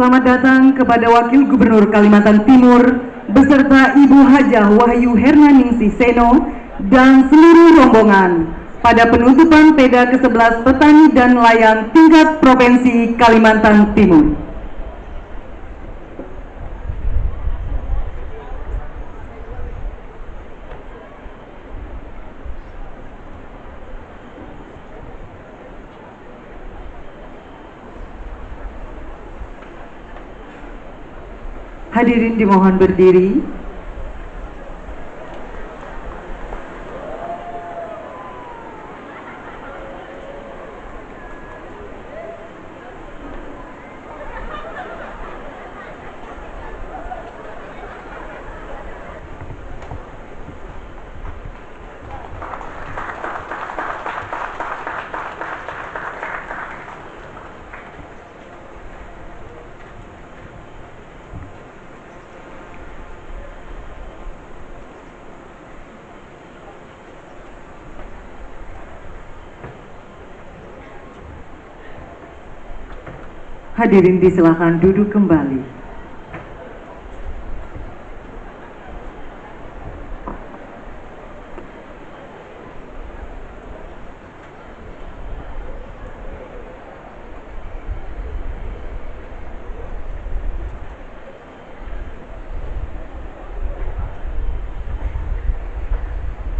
selamat datang kepada Wakil Gubernur Kalimantan Timur beserta Ibu Hajah Wahyu Hernaningsih Seno dan seluruh rombongan pada penutupan PEDA ke-11 Petani dan Nelayan tingkat Provinsi Kalimantan Timur. Hadirin dimohon berdiri. Hadirin disilakan duduk kembali.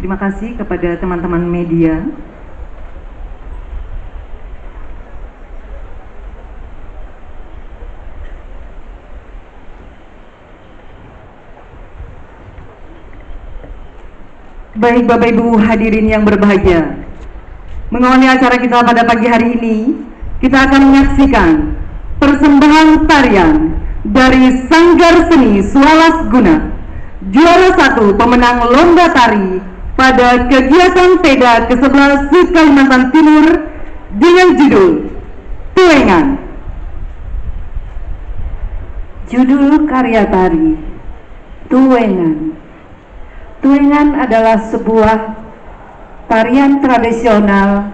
Terima kasih kepada teman-teman media. Baik Bapak Ibu hadirin yang berbahagia, mengawali acara kita pada pagi hari ini, kita akan menyaksikan persembahan tarian dari Sanggar Seni Sualas Guna, juara 1 pemenang lomba tari pada kegiatan PEDA ke-11 Kalimantan Timur dengan judul Tuengan. Judul karya tari Tuengan. Tuengan adalah sebuah tarian tradisional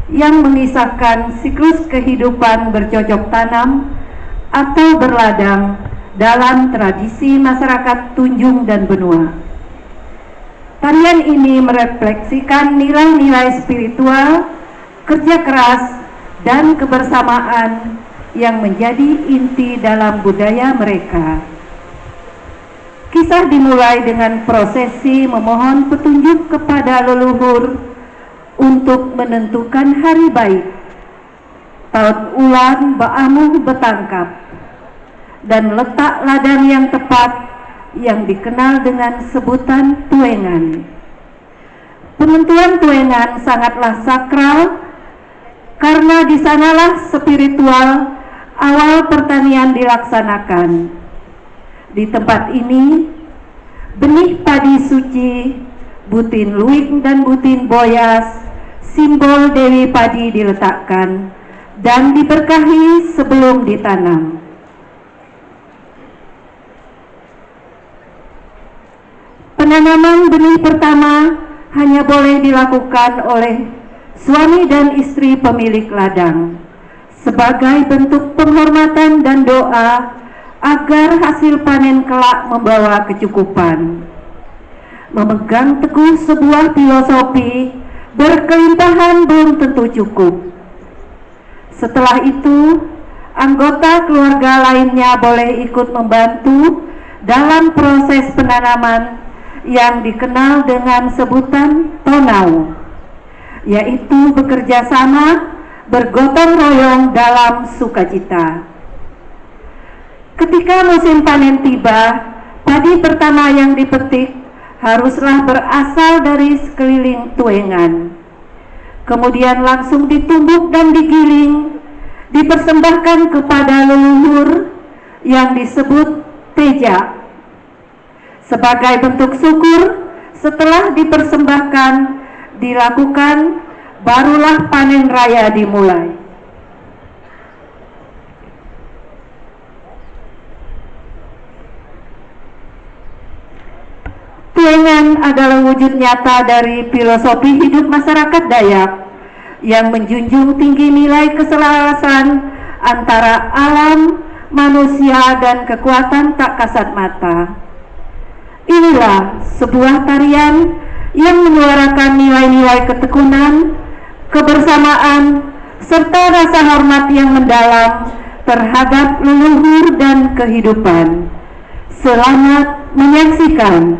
yang mengisahkan siklus kehidupan bercocok tanam atau berladang dalam tradisi masyarakat Tunjung dan Benua. Tarian ini merefleksikan nilai-nilai spiritual, kerja keras, dan kebersamaan yang menjadi inti dalam budaya mereka. Kisah dimulai dengan prosesi memohon petunjuk kepada leluhur untuk menentukan hari baik, tahun ulan baamuh betangkap, dan letak ladang yang tepat yang dikenal dengan sebutan tuengan. Penentuan tuengan sangatlah sakral karena di sanalah spiritual awal pertanian dilaksanakan. Di tempat ini, benih padi suci, butin luwing dan butin boyas, simbol Dewi Padi diletakkan dan diberkahi sebelum ditanam. Penanaman benih pertama hanya boleh dilakukan oleh suami dan istri pemilik ladang sebagai bentuk penghormatan dan doa agar hasil panen kelak membawa kecukupan. Memegang teguh sebuah filosofi berkelimpahan belum tentu cukup. Setelah itu, anggota keluarga lainnya boleh ikut membantu dalam proses penanaman yang dikenal dengan sebutan tonau, yaitu bekerja sama, bergotong royong dalam sukacita. Ketika musim panen tiba, padi pertama yang dipetik haruslah berasal dari sekeliling tuengan. Kemudian langsung ditumbuk dan digiling, dipersembahkan kepada leluhur yang disebut teja. Sebagai bentuk syukur, setelah dipersembahkan, dilakukan, barulah panen raya dimulai. Tuengan adalah wujud nyata dari filosofi hidup masyarakat Dayak yang menjunjung tinggi nilai keselarasan antara alam, manusia dan kekuatan tak kasat mata. Inilah sebuah tarian yang menyuarakan nilai-nilai ketekunan, kebersamaan, serta rasa hormat yang mendalam terhadap leluhur dan kehidupan. Selamat menyaksikan.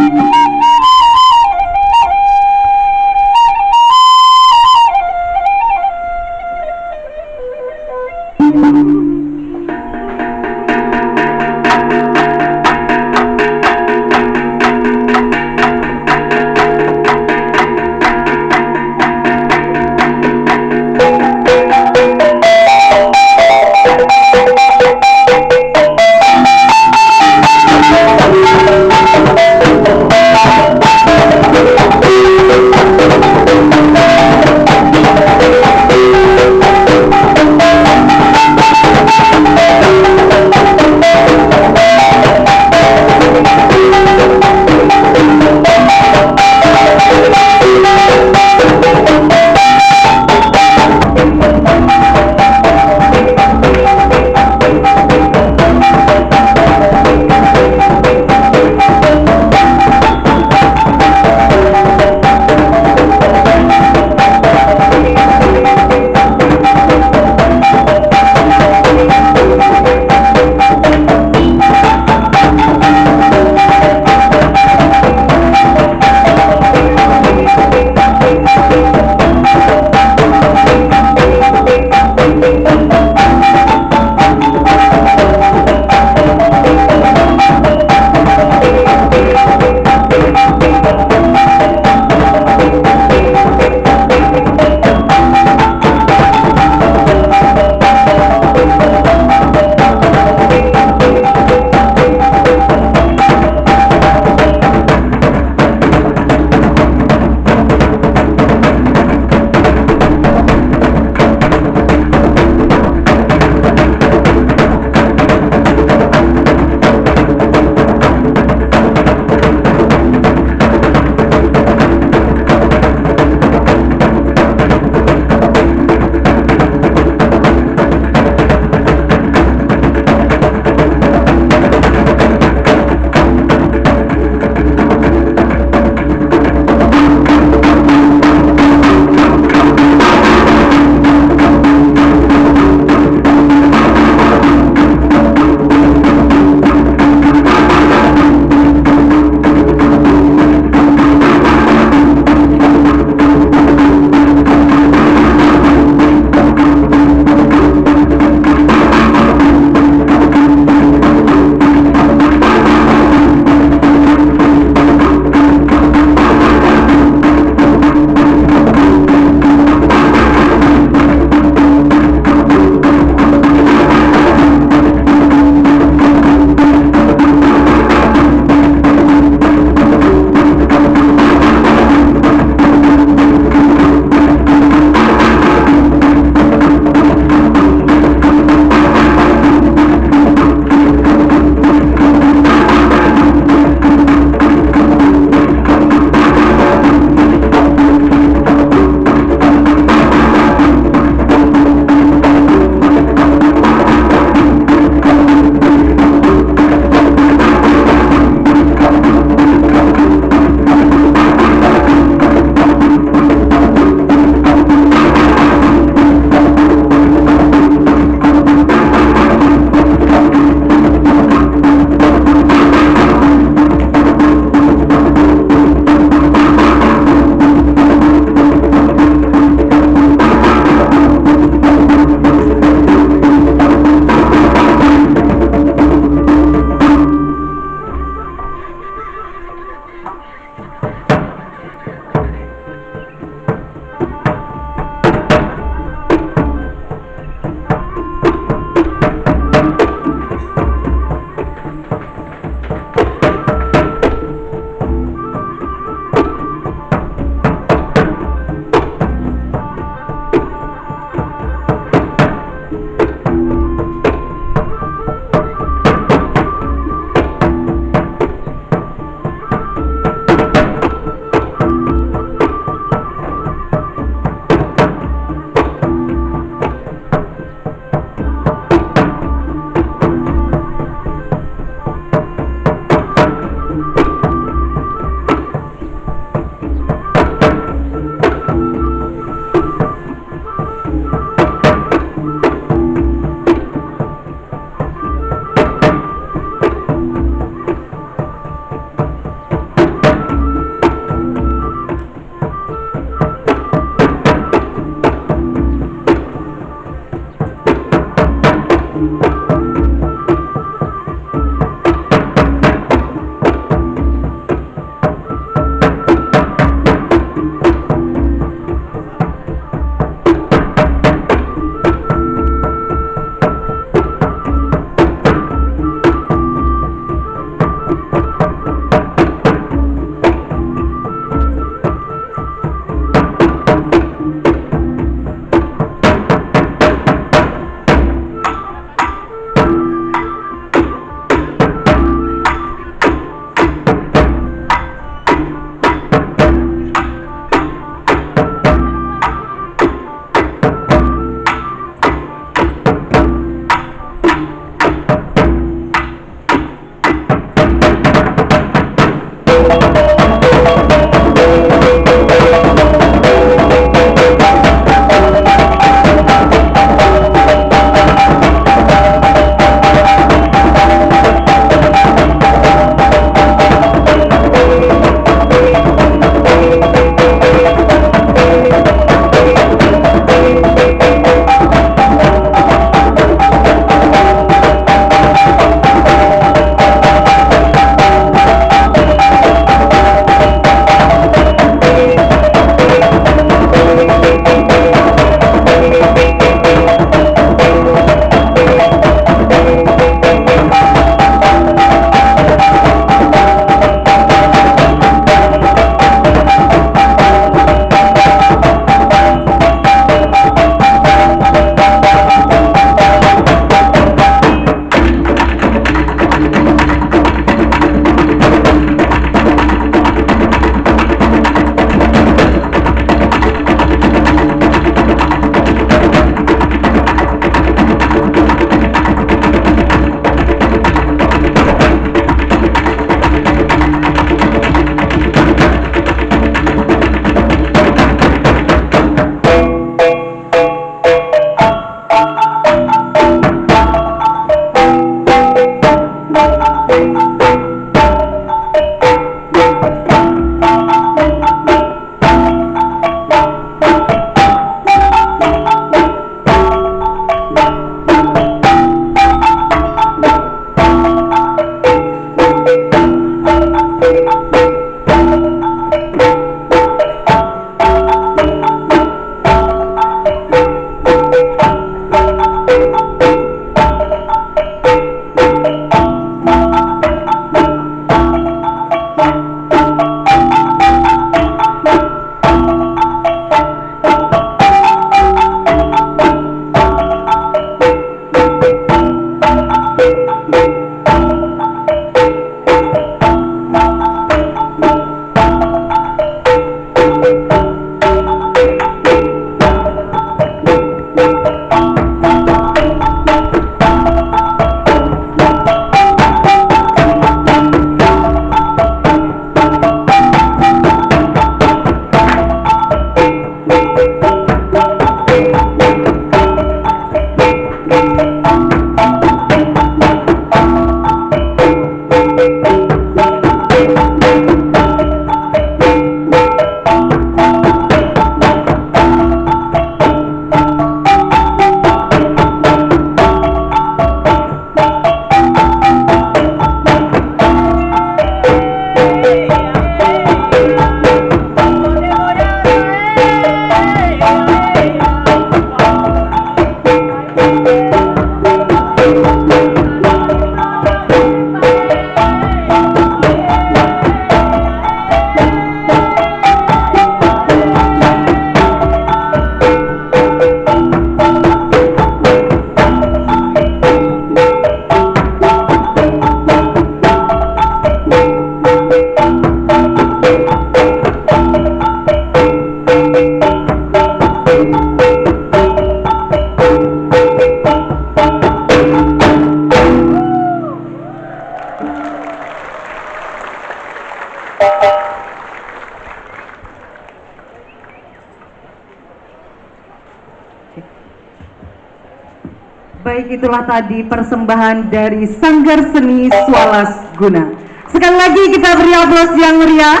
Baik, itulah tadi persembahan dari Sanggar Seni Sualas Guna. Sekali lagi kita beri aplaus yang meriah.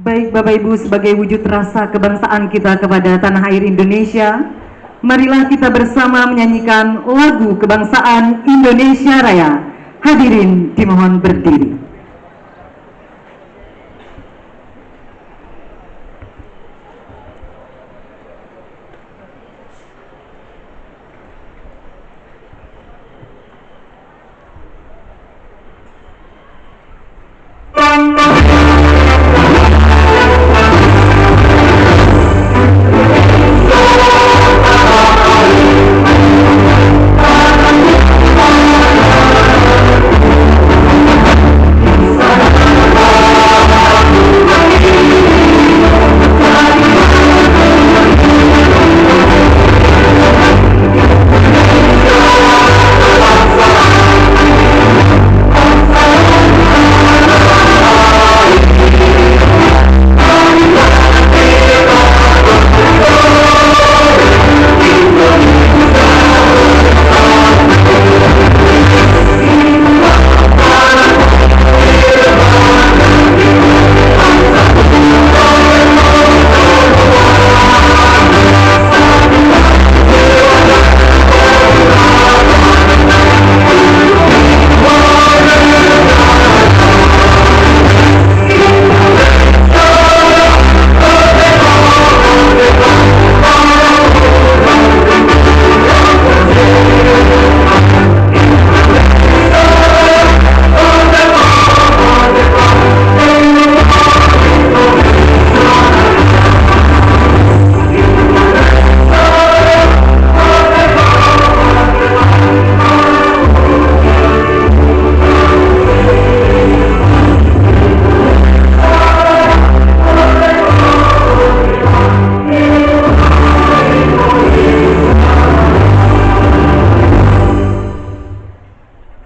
Baik Bapak Ibu, sebagai wujud rasa kebangsaan kita kepada tanah air Indonesia, marilah kita bersama menyanyikan lagu kebangsaan Indonesia Raya. Hadirin dimohon berdiri.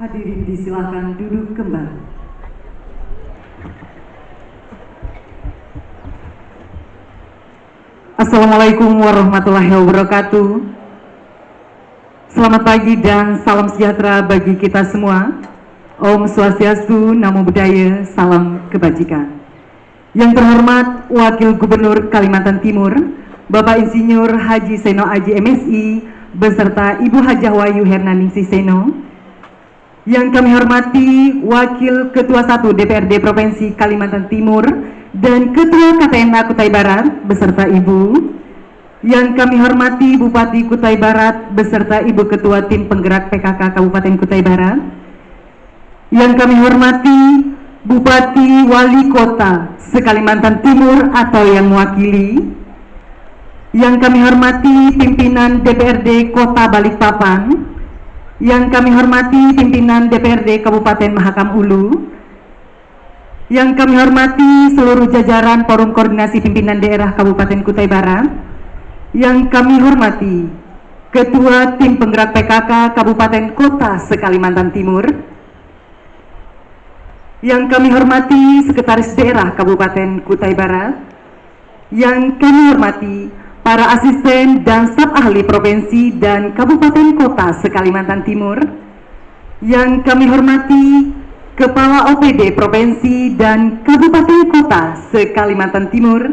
Hadirin disilakan duduk kembali. Assalamualaikum warahmatullahi wabarakatuh. Selamat pagi dan salam sejahtera bagi kita semua. Om Swastiastu, Namo Buddhaya, salam kebajikan. Yang terhormat Wakil Gubernur Kalimantan Timur, Bapak Insinyur Haji Seno Aji MSI, beserta Ibu Hajah Wahyu Hernaningsih Seno. Yang kami hormati Wakil Ketua 1 DPRD Provinsi Kalimantan Timur dan Ketua KTNA Kutai Barat beserta Ibu. Yang kami hormati Bupati Kutai Barat beserta Ibu Ketua Tim Penggerak PKK Kabupaten Kutai Barat. Yang kami hormati Bupati Wali Kota se-Kalimantan Timur atau yang mewakili. Yang kami hormati pimpinan DPRD Kota Balikpapan. Yang kami hormati pimpinan DPRD Kabupaten Mahakam Ulu. Yang kami hormati seluruh jajaran Forum Koordinasi Pimpinan Daerah Kabupaten Kutai Barat. Yang kami hormati Ketua Tim Penggerak PKK Kabupaten Kota se-Kalimantan Timur. Yang kami hormati Sekretaris Daerah Kabupaten Kutai Barat. Yang kami hormati para asisten dan staf ahli provinsi dan kabupaten kota se-Kalimantan Timur. Yang kami hormati Kepala OPD Provinsi dan Kabupaten Kota se-Kalimantan Timur.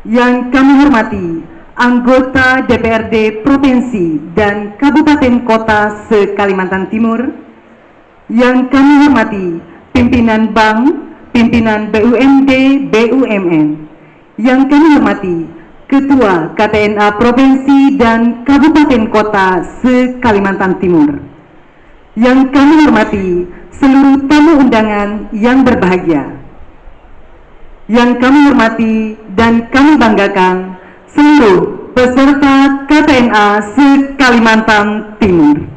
Yang kami hormati anggota DPRD Provinsi dan Kabupaten Kota se-Kalimantan Timur. Yang kami hormati pimpinan bank, pimpinan BUMD, BUMN. Yang kami hormati Ketua KTNA Provinsi dan Kabupaten Kota se-Kalimantan Timur. Yang kami hormati seluruh tamu undangan yang berbahagia. Yang kami hormati dan kami banggakan seluruh peserta KTNA se-Kalimantan Timur.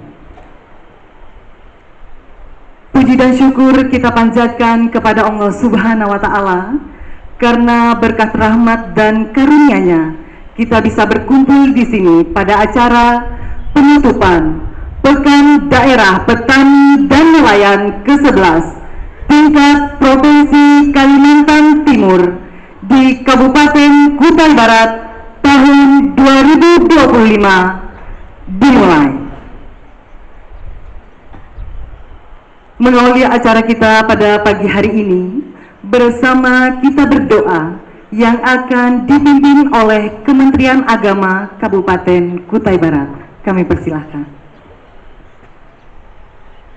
Puji dan syukur kita panjatkan kepada Allah Subhanahu wa Ta'ala, karena berkat rahmat dan karunia-Nya kita bisa berkumpul di sini pada acara penutupan Pekan Daerah Petani dan Nelayan ke-11 tingkat Provinsi Kalimantan Timur di Kabupaten Kutai Barat tahun 2025 dimulai. Mengawali acara kita pada pagi hari ini, bersama kita berdoa yang akan dipimpin oleh Kementerian Agama Kabupaten Kutai Barat. Kami persilahkan.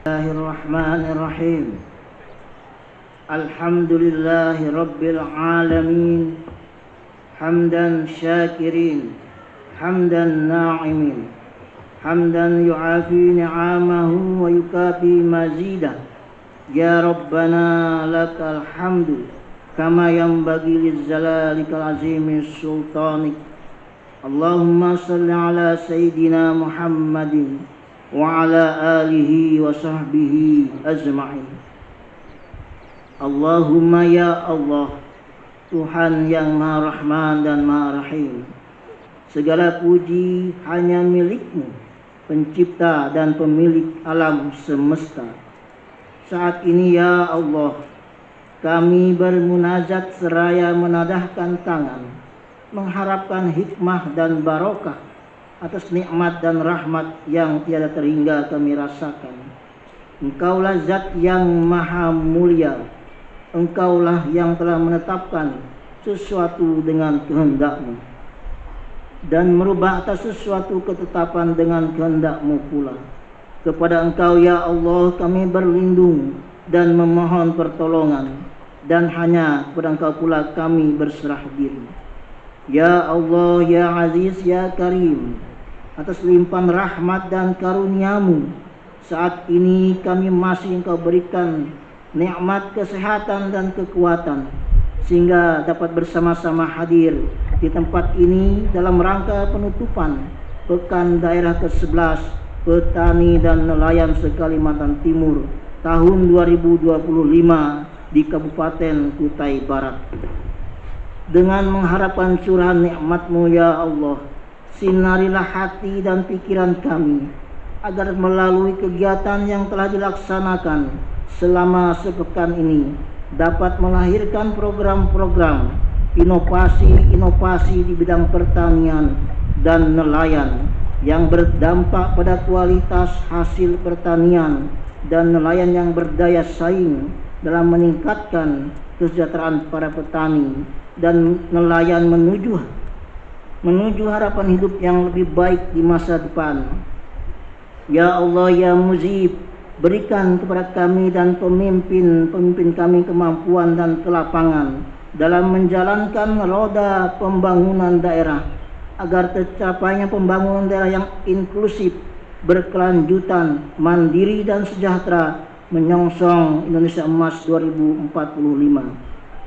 Bismillahirrahmanirrahim. Alhamdulillahi Rabbil Alamin. Hamdan syakirin, hamdan na'imin, hamdan yu'afi ni'amahu wa yukafi mazidah. Ya Rabbana lakal hamdu kama yanbaghi lizzalalika azimi sultanik. Allahumma salli ala Sayyidina Muhammadin wa ala alihi wa sahbihi ajma'in. Allahumma ya Allah, Tuhan yang Maha Rahman dan Maha Rahim, segala puji hanya milik-Mu, pencipta dan pemilik alam semesta. Saat ini ya Allah, kami bermunajat seraya menadahkan tangan, mengharapkan hikmah dan barokah atas nikmat dan rahmat yang tiada terhingga kami rasakan. Engkaulah zat yang maha mulia, Engkaulah yang telah menetapkan sesuatu dengan kehendak-Mu dan merubah atas sesuatu ketetapan dengan kehendak-Mu pula. Kepada Engkau ya Allah kami berlindung dan memohon pertolongan, dan hanya kepada Engkau pula kami berserah diri. Ya Allah, ya Aziz, ya Karim, atas limpahan rahmat dan karunia-Mu, saat ini kami masih Engkau berikan nikmat kesehatan dan kekuatan, sehingga dapat bersama-sama hadir di tempat ini dalam rangka penutupan Pekan Daerah ke-11 Petani dan Nelayan se-Kalimantan Timur tahun 2025 di Kabupaten Kutai Barat. Dengan mengharapkan curahan nikmat-Mu ya Allah, sinarilah hati dan pikiran kami agar melalui kegiatan yang telah dilaksanakan selama sepekan ini dapat melahirkan program-program inovasi-inovasi di bidang pertanian dan nelayan yang berdampak pada kualitas hasil pertanian dan nelayan yang berdaya saing dalam meningkatkan kesejahteraan para petani dan nelayan menuju harapan hidup yang lebih baik di masa depan. Ya Allah, ya Mujib, berikan kepada kami dan pemimpin kami kemampuan dan kelapangan dalam menjalankan roda pembangunan daerah, agar tercapainya pembangunan daerah yang inklusif, berkelanjutan, mandiri dan sejahtera, menyongsong Indonesia Emas 2045.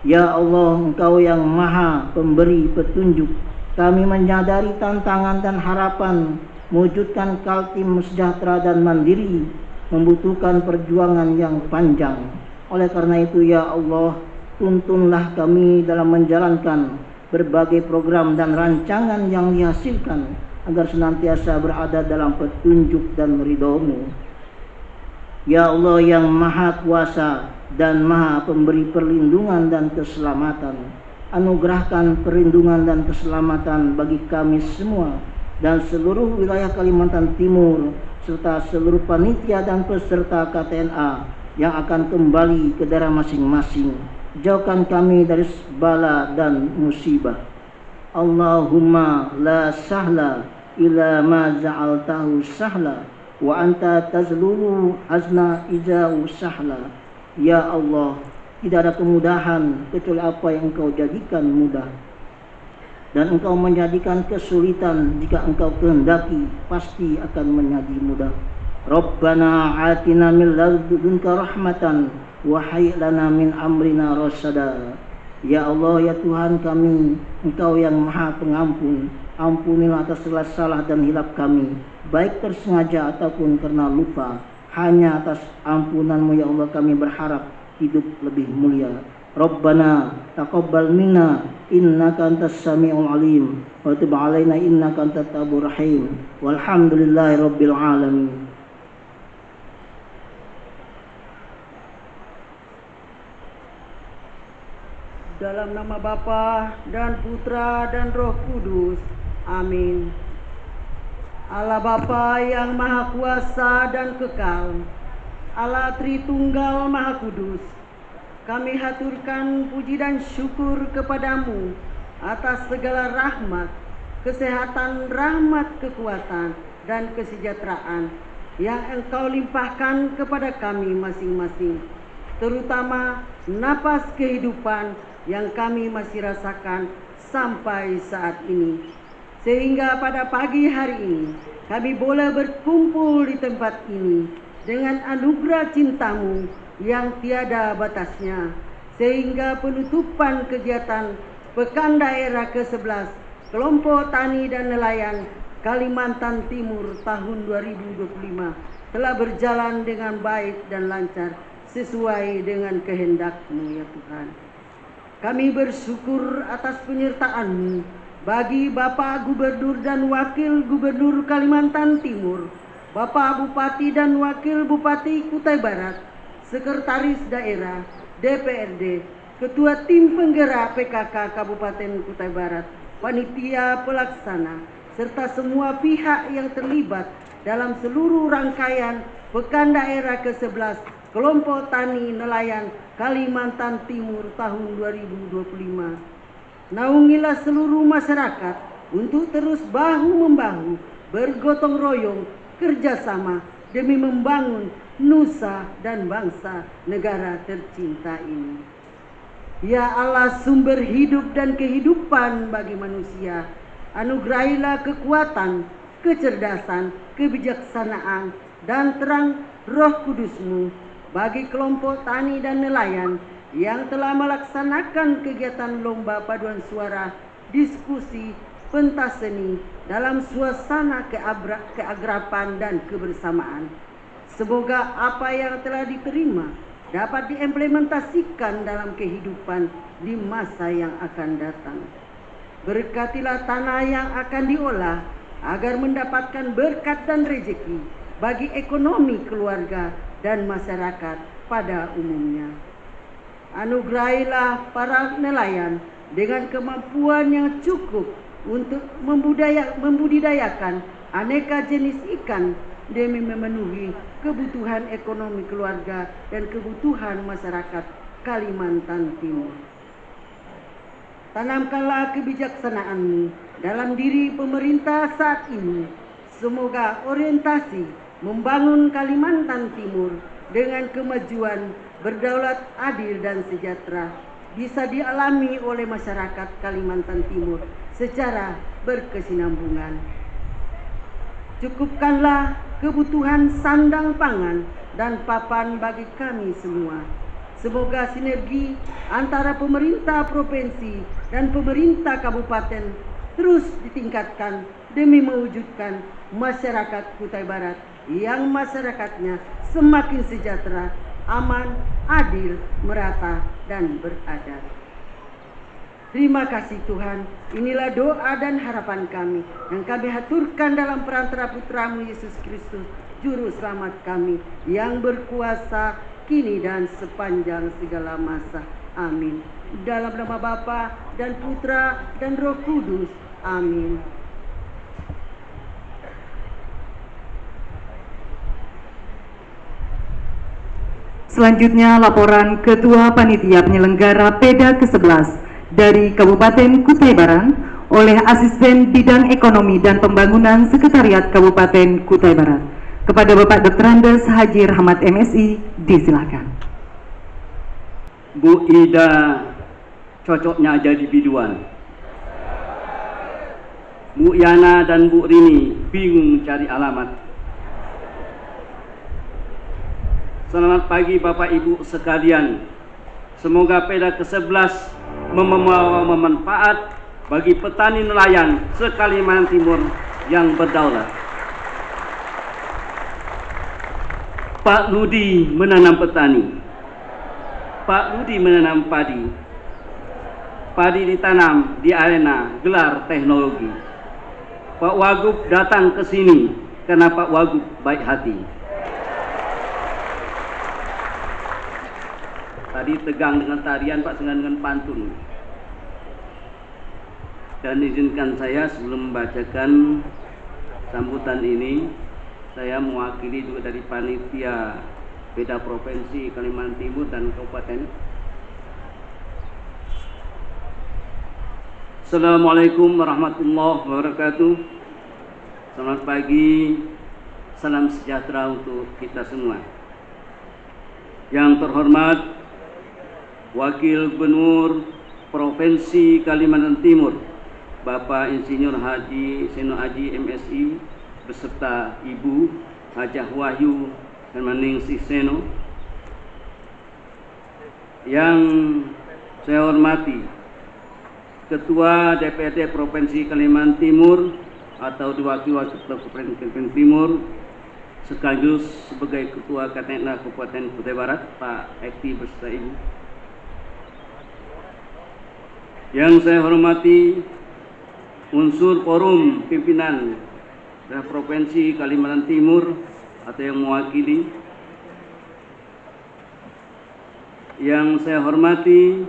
Ya Allah, Engkau yang maha pemberi petunjuk, kami menyadari tantangan dan harapan mewujudkan Kaltim sejahtera dan mandiri membutuhkan perjuangan yang panjang. Oleh karena itu ya Allah, tuntunlah kami dalam menjalankan berbagai program dan rancangan yang dihasilkan agar senantiasa berada dalam petunjuk dan ridho-Mu. Ya Allah yang maha kuasa dan maha pemberi perlindungan dan keselamatan, anugerahkan perlindungan dan keselamatan bagi kami semua dan seluruh wilayah Kalimantan Timur, serta seluruh panitia dan peserta KTNA yang akan kembali ke daerah masing-masing. Jauhkan kami dari bala dan musibah. Allahumma la sahla illa ma ja'altahu sahla wa anta tazlulu hazna ija'u sahla. Ya Allah, tidak ada kemudahan kecuali apa yang Engkau jadikan mudah, dan Engkau menjadikan kesulitan jika Engkau kehendaki pasti akan menjadi mudah. Rabbana atina min ladunka rahmatan wa hayyi lana min amrina rasyada. Ya Allah, ya Tuhan kami, Engkau yang maha pengampun, ampunilah atas segala salah dan hilap kami, baik tersengaja ataupun karena lupa. Hanya atas ampunan-Mu ya Allah kami berharap hidup lebih mulia. Rabbana taqabbal minna innaka antas samiul alim wa tub alaina innaka antat tawwabur rahim. Walhamdulillahi rabbil alamin. Dalam nama Bapa dan Putra dan Roh Kudus. Amin. Allah Bapa yang Maha Kuasa dan Kekal, Allah Tritunggal Maha Kudus, kami haturkan puji dan syukur kepadamu atas segala rahmat, kesehatan, rahmat, kekuatan, dan kesejahteraan yang Engkau limpahkan kepada kami masing-masing, terutama napas kehidupan yang kami masih rasakan sampai saat ini. Sehingga pada pagi hari ini kami boleh berkumpul di tempat ini dengan anugerah cinta-Mu yang tiada batasnya, sehingga penutupan kegiatan Pekan Daerah ke-11 Kelompok Tani dan Nelayan Kalimantan Timur tahun 2025 telah berjalan dengan baik dan lancar sesuai dengan kehendak-Mu ya Tuhan. Kami bersyukur atas penyertaan-Mu bagi Bapak Gubernur dan Wakil Gubernur Kalimantan Timur, Bapak Bupati dan Wakil Bupati Kutai Barat, Sekretaris Daerah, DPRD, Ketua Tim Penggerak PKK Kabupaten Kutai Barat, Panitia Pelaksana, serta semua pihak yang terlibat dalam seluruh rangkaian Pekan Daerah ke-11 Kelompok Tani Nelayan Kalimantan Timur tahun 2025. Naungilah seluruh masyarakat untuk terus bahu-membahu, bergotong royong, kerjasama demi membangun nusa dan bangsa negara tercinta ini. Ya Allah, sumber hidup dan kehidupan bagi manusia, anugerahilah kekuatan, kecerdasan, kebijaksanaan, dan terang Roh Kudus-Mu bagi kelompok tani dan nelayan yang telah melaksanakan kegiatan lomba paduan suara, diskusi, pentas seni dalam suasana keagrapan dan kebersamaan. Semoga apa yang telah diterima dapat diimplementasikan dalam kehidupan di masa yang akan datang. Berkatilah tanah yang akan diolah agar mendapatkan berkat dan rezeki bagi ekonomi keluarga dan masyarakat pada umumnya. Anugerahilah para nelayan dengan kemampuan yang cukup untuk membudidayakan aneka jenis ikan demi memenuhi kebutuhan ekonomi keluarga dan kebutuhan masyarakat Kalimantan Timur. Tanamkanlah kebijaksanaan-Mu dalam diri pemerintah saat ini. Semoga orientasi membangun Kalimantan Timur dengan kemajuan, berdaulat, adil, dan sejahtera bisa dialami oleh masyarakat Kalimantan Timur secara berkesinambungan. Cukupkanlah kebutuhan sandang pangan dan papan bagi kami semua. Semoga sinergi antara pemerintah provinsi dan pemerintah kabupaten terus ditingkatkan demi mewujudkan masyarakat Kutai Barat yang masyarakatnya semakin sejahtera, aman, adil, merata, dan beradab. Terima kasih Tuhan, inilah doa dan harapan kami yang kami haturkan dalam perantara Putra-Mu Yesus Kristus, Juru Selamat kami yang berkuasa kini dan sepanjang segala masa. Amin. Dalam nama Bapa dan Putra dan Roh Kudus. Amin. Selanjutnya laporan Ketua Panitia Penyelenggara PEDA ke-11 dari Kabupaten Kutai Barat oleh Asisten Bidang Ekonomi dan Pembangunan Sekretariat Kabupaten Kutai Barat. Kepada Bapak Dr. Andes Haji Rahmat MSI, disilakan. Bu Ida cocoknya jadi biduan. Bu Yana dan Bu Rini bingung cari alamat. Selamat pagi Bapak Ibu sekalian. Semoga PEDA ke-11 membawa manfaat bagi petani nelayan se-Kalimantan Timur yang berdaulat. Pak Ludi menanam petani, Pak Ludi menanam padi, padi ditanam di arena gelar teknologi. Pak Wagub datang ke sini karena Pak Wagub baik hati. Tadi tegang dengan tarian, Pak, dengan pantun. Dan izinkan saya sebelum membacakan sambutan ini, saya mewakili juga dari panitia beda provinsi Kalimantan Timur dan Kabupaten. Assalamualaikum warahmatullahi wabarakatuh. Selamat pagi, salam sejahtera untuk kita semua. Yang terhormat Wakil Gubernur Provinsi Kalimantan Timur, Bapak Insinyur Haji Seno Aji MSI beserta Ibu Hajah Wahyu Hermaningsih Seno. Yang saya hormati Ketua DPRD Provinsi Kalimantan Timur atau diwakili Ketua Provinsi Kalimantan Timur sekaligus sebagai Ketua KTNA Kabupaten Kutai Barat, Pak Ekti beserta Ibu. Yang saya hormati unsur forum pimpinan daerah Provinsi Kalimantan Timur atau yang mewakili. Yang saya hormati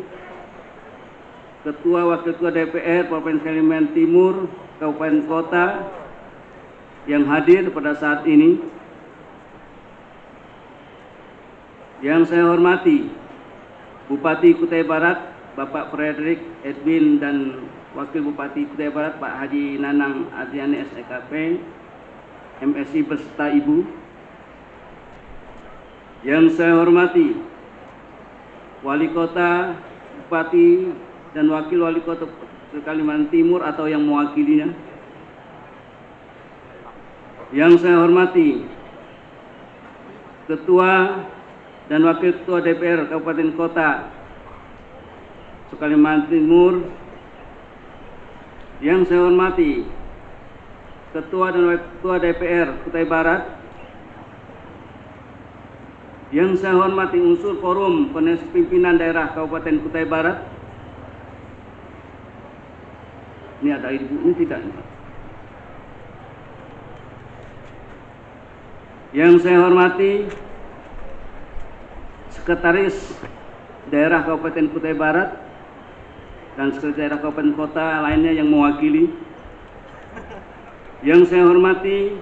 Ketua Wakil Ketua DPR Provinsi Kalimantan Timur, Kabupaten Kota yang hadir pada saat ini. Yang saya hormati Bupati Kutai Barat Bapak Frederick Edwin dan Wakil Bupati Kutai Barat Pak Haji Nanang Adriani SEKP MSI beserta Ibu. Yang saya hormati Wali Kota, Bupati dan Wakil Wali Kota Kalimantan Timur atau yang mewakilinya. Yang saya hormati Ketua dan Wakil Ketua DPR Kabupaten Kota Kalimantan Timur. Yang saya hormati Ketua dan Wakil Ketua DPR Kutai Barat. Yang saya hormati unsur forum pimpinan daerah Kabupaten Kutai Barat. Ini ada ibu ini tidak? Yang saya hormati Sekretaris Daerah Kabupaten Kutai Barat dan Sekretaris Daerah Kabupaten Kota lainnya yang mewakili. Yang saya hormati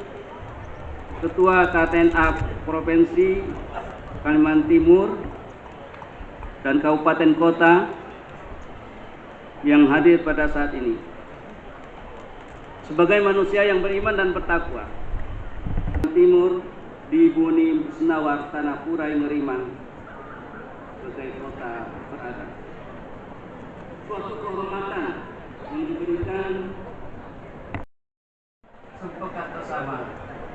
Ketua KTNA Provinsi Kalimantan Timur dan Kabupaten Kota yang hadir pada saat ini. Sebagai manusia yang beriman dan bertakwa, Timur di Buni Senawar Tanah Purai Ngeriman sebagai kota berada. Suatu kehormatan yang diberikan sepekat bersama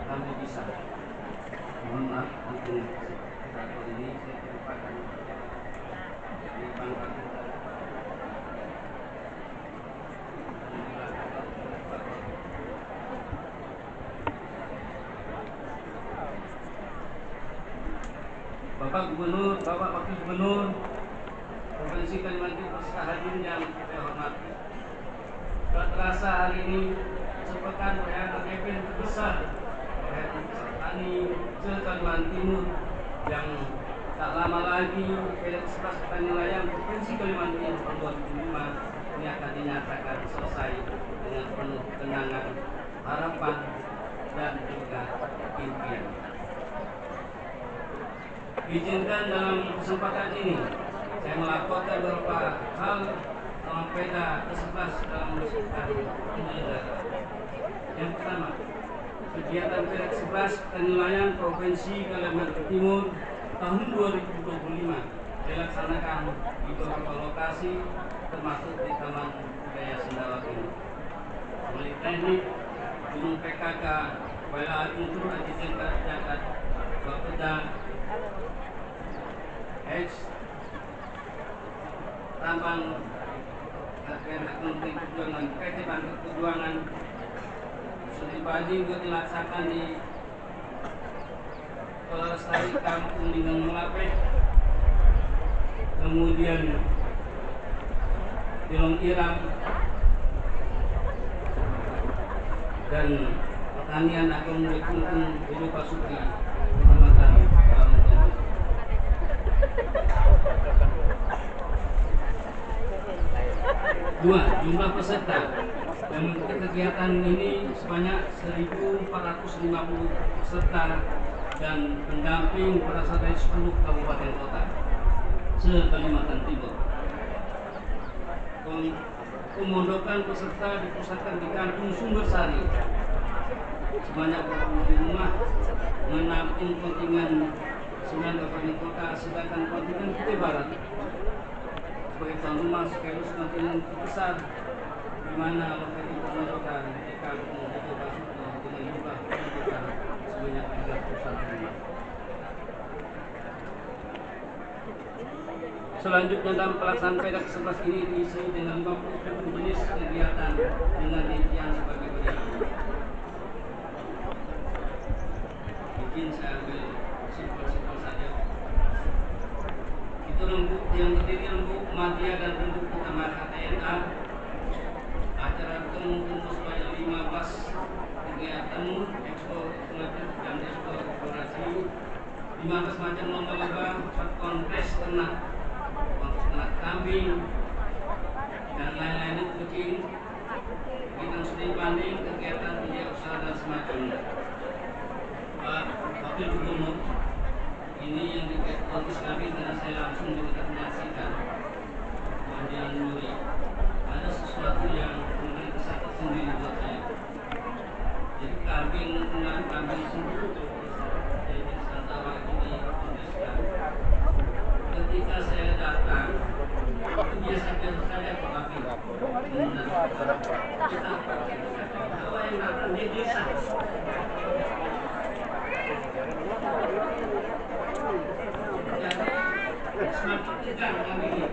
kami bisa. Mohon maaf untuk ini saya terlupakan di pangkat. Bapak Gubernur, Bapak Wakil Gubernur Provinsi Kalimantan Timur beserta hadirin yang saya hormati. Tak terasa hari ini sepekan perayaan event terbesar perayaan petani se-Kalimantan Timur yang tak lama lagi PDK 11 Petani Nelayan Provinsi Kalimantan Timur tahun 2005 ini akan dinyatakan selesai dengan penuh kenangan, harapan dan juga impian. Izinkan dalam kesempatan ini saya melaporkan beberapa hal dalam PEDA ke-11 dalam menyelesaikan negara. Yang pertama, kegiatan PEDA ke-11 Nelayan Provinsi Kalimantan Timur tahun 2025 dilaksanakan di beberapa lokasi termasuk di Taman Budaya Sendawati, Politeknik, Gunung PKK, Wilayah Unsur Aji Jakat, Bapeda, Tambang Menteri Perjuangan, PT Bangkit Perjuangan. Studi padi juga dilaksanakan di Kepala Lestari Kampung Linggang Melapeh, kemudian Bilong Irang, dan Pertanian Agung Murid Kuntung Bulu Pasuki, Kecamatan Barongkong. Dua, jumlah peserta yang mengikuti kegiatan ini sebanyak 1.450 peserta dan pendamping berasal dari 10 kabupaten kota se-Kalimantan Timur. Pemondokan peserta dipusatkan di Kampung Sumbersari sebanyak 20 rumah, menampung kontingen 9 kabupaten kota, sedangkan kontingen Kutai Barat sebagai tuan rumah sekaligus kontingen besar, di mana lokasi pemondokan di Kampung Kutai Basuki dengan jumlah penduduk sebanyak 31 rumah. Selanjutnya dalam pelaksanaan PEDA ke-11 ini diisi dengan 57 jenis kegiatan dengan rincian sebagai berikut. Mungkin saya ambil simpel-simpel saja. Itu rembuk yang terdiri rembuk media dan rembuk utama KTNA. Acara kemungkinan sebanyak 15 kegiatan ekspor otomotif dan ekspor eksplorasi, 15 macam lomba-lomba, kongres ternak kambing dan lain-lain kucing, kegiatan studi banding, kegiatan dunia usaha dan semacamnya. Pak Wakil Gubernur, ini yang diketuai kami karena saya langsung juga menyaksikan. Kemudian Nuri, ada sesuatu yang memberi kesan tersendiri buat saya. Jadi kambing sendiri, jadi Nusantara ini kondisikan. Ketika saya datang, biasa-biasa saja Pak Wakil. Kalau yang datang dia desa. Jadi semakin tegang kami ini.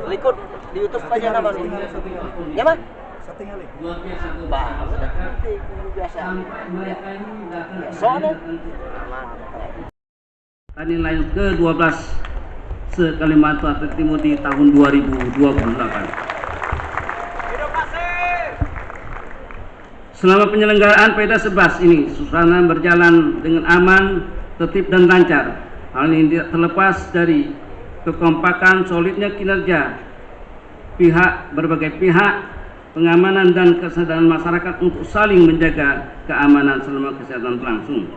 Likut di YouTube aja nama lu. Ya mah? Luar biasa tuh. Biasa. Sampai mereka ini datang. Soalnya Tani lain ke-12 se-Kalimantan Timur di tahun 2028. Selama penyelenggaraan PEDA 11 ini, suasana berjalan dengan aman, tertib dan lancar. Hal ini tidak terlepas dari kekompakan solidnya kinerja berbagai pihak, pengamanan dan kesadaran masyarakat untuk saling menjaga keamanan selama kesehatan berlangsung.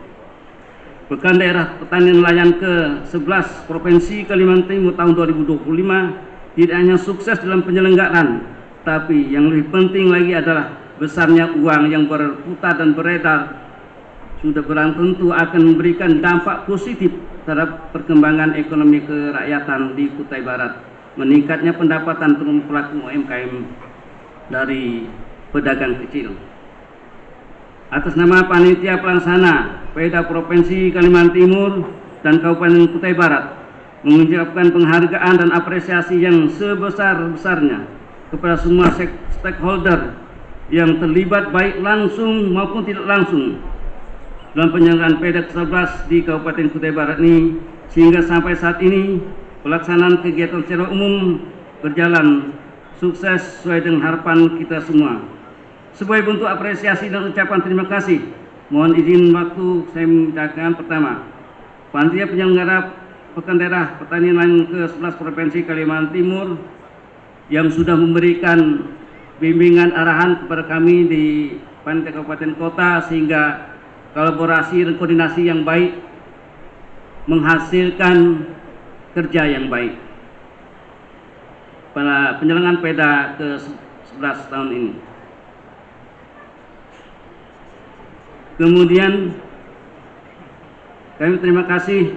Pekan Daerah Pertanian Nelayan ke-11 Provinsi Kalimantan Timur tahun 2025 tidak hanya sukses dalam penyelenggaraan, tapi yang lebih penting lagi adalah besarnya uang yang berputar dan beredar sudah barang tentu akan memberikan dampak positif terhadap perkembangan ekonomi kerakyatan di Kutai Barat, meningkatnya pendapatan pelaku UMKM dari pedagang kecil. Atas nama Panitia Pelaksana PEDA Provinsi Kalimantan Timur dan Kabupaten Kutai Barat mengucapkan penghargaan dan apresiasi yang sebesar-besarnya kepada semua stakeholder yang terlibat baik langsung maupun tidak langsung dalam penyelenggaraan PEDA ke-11 di Kabupaten Kutai Barat ini, sehingga sampai saat ini pelaksanaan kegiatan secara umum berjalan sukses sesuai dengan harapan kita semua. Sebagai bentuk apresiasi dan ucapan terima kasih, mohon izin waktu saya mengucapkan pertama, Panitia Penyelenggara Pekan Daerah Pertanian Nelayan ke-11 Provinsi Kalimantan Timur yang sudah memberikan bimbingan arahan kepada kami di Panitia Kabupaten Kota, sehingga kolaborasi dan koordinasi yang baik menghasilkan kerja yang baik pada penyelenggaraan PEDA ke-11 tahun ini. Kemudian kami terima kasih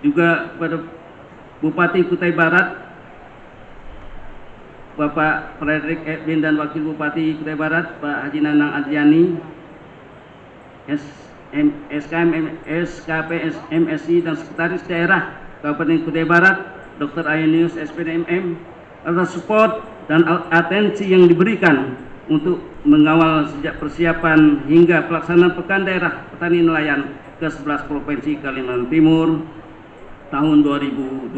juga kepada Bupati Kutai Barat Bapak Frederick Edwin dan Wakil Bupati Kutai Barat Pak Haji Nanang Adriani, SKP MSI dan Sekretaris Daerah Kabupaten Kutai Barat Dr. Ayanius SPDMM atas support dan atensi yang diberikan untuk mengawal sejak persiapan hingga pelaksanaan Pekan Daerah Petani Nelayan ke-11 Provinsi Kalimantan Timur tahun 2025.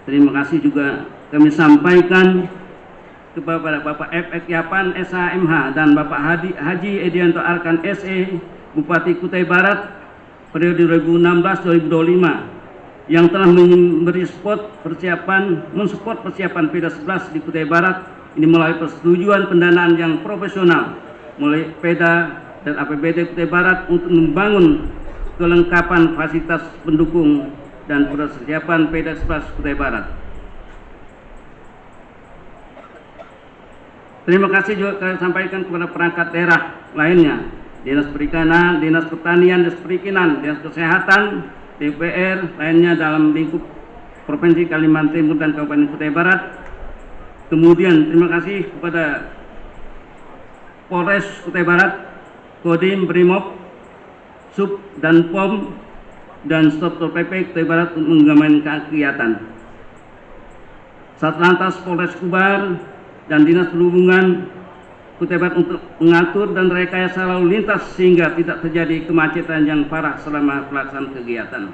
Terima kasih juga kami sampaikan kepada Bapak F.X. Yapan SHMH dan Bapak Haji Edianto Arkan SE Bupati Kutai Barat periode 2016-2025 yang telah mensupport persiapan PEDA 11 di Kutai Barat ini melalui persetujuan pendanaan yang profesional mulai PEDA dan APBD Kutai Barat untuk membangun kelengkapan fasilitas pendukung dan persiapan PEDA 11 Kutai Barat. Terima kasih juga kami sampaikan kepada perangkat daerah lainnya, Dinas Perikanan, Dinas Pertanian, Dinas Perizinan, Dinas Kesehatan, DPR lainnya dalam lingkup Provinsi Kalimantan Timur dan Kabupaten Kutai Barat. Kemudian terima kasih kepada Polres Kutai Barat, Kodim, Brimob, Sub dan Pom dan Satpol PP Kutai Barat untuk mengamankan kegiatan. Satlantas Polres Kubar dan Dinas Perhubungan Kutai Barat untuk mengatur dan rekayasa lalu lintas sehingga tidak terjadi kemacetan yang parah selama pelaksanaan kegiatan.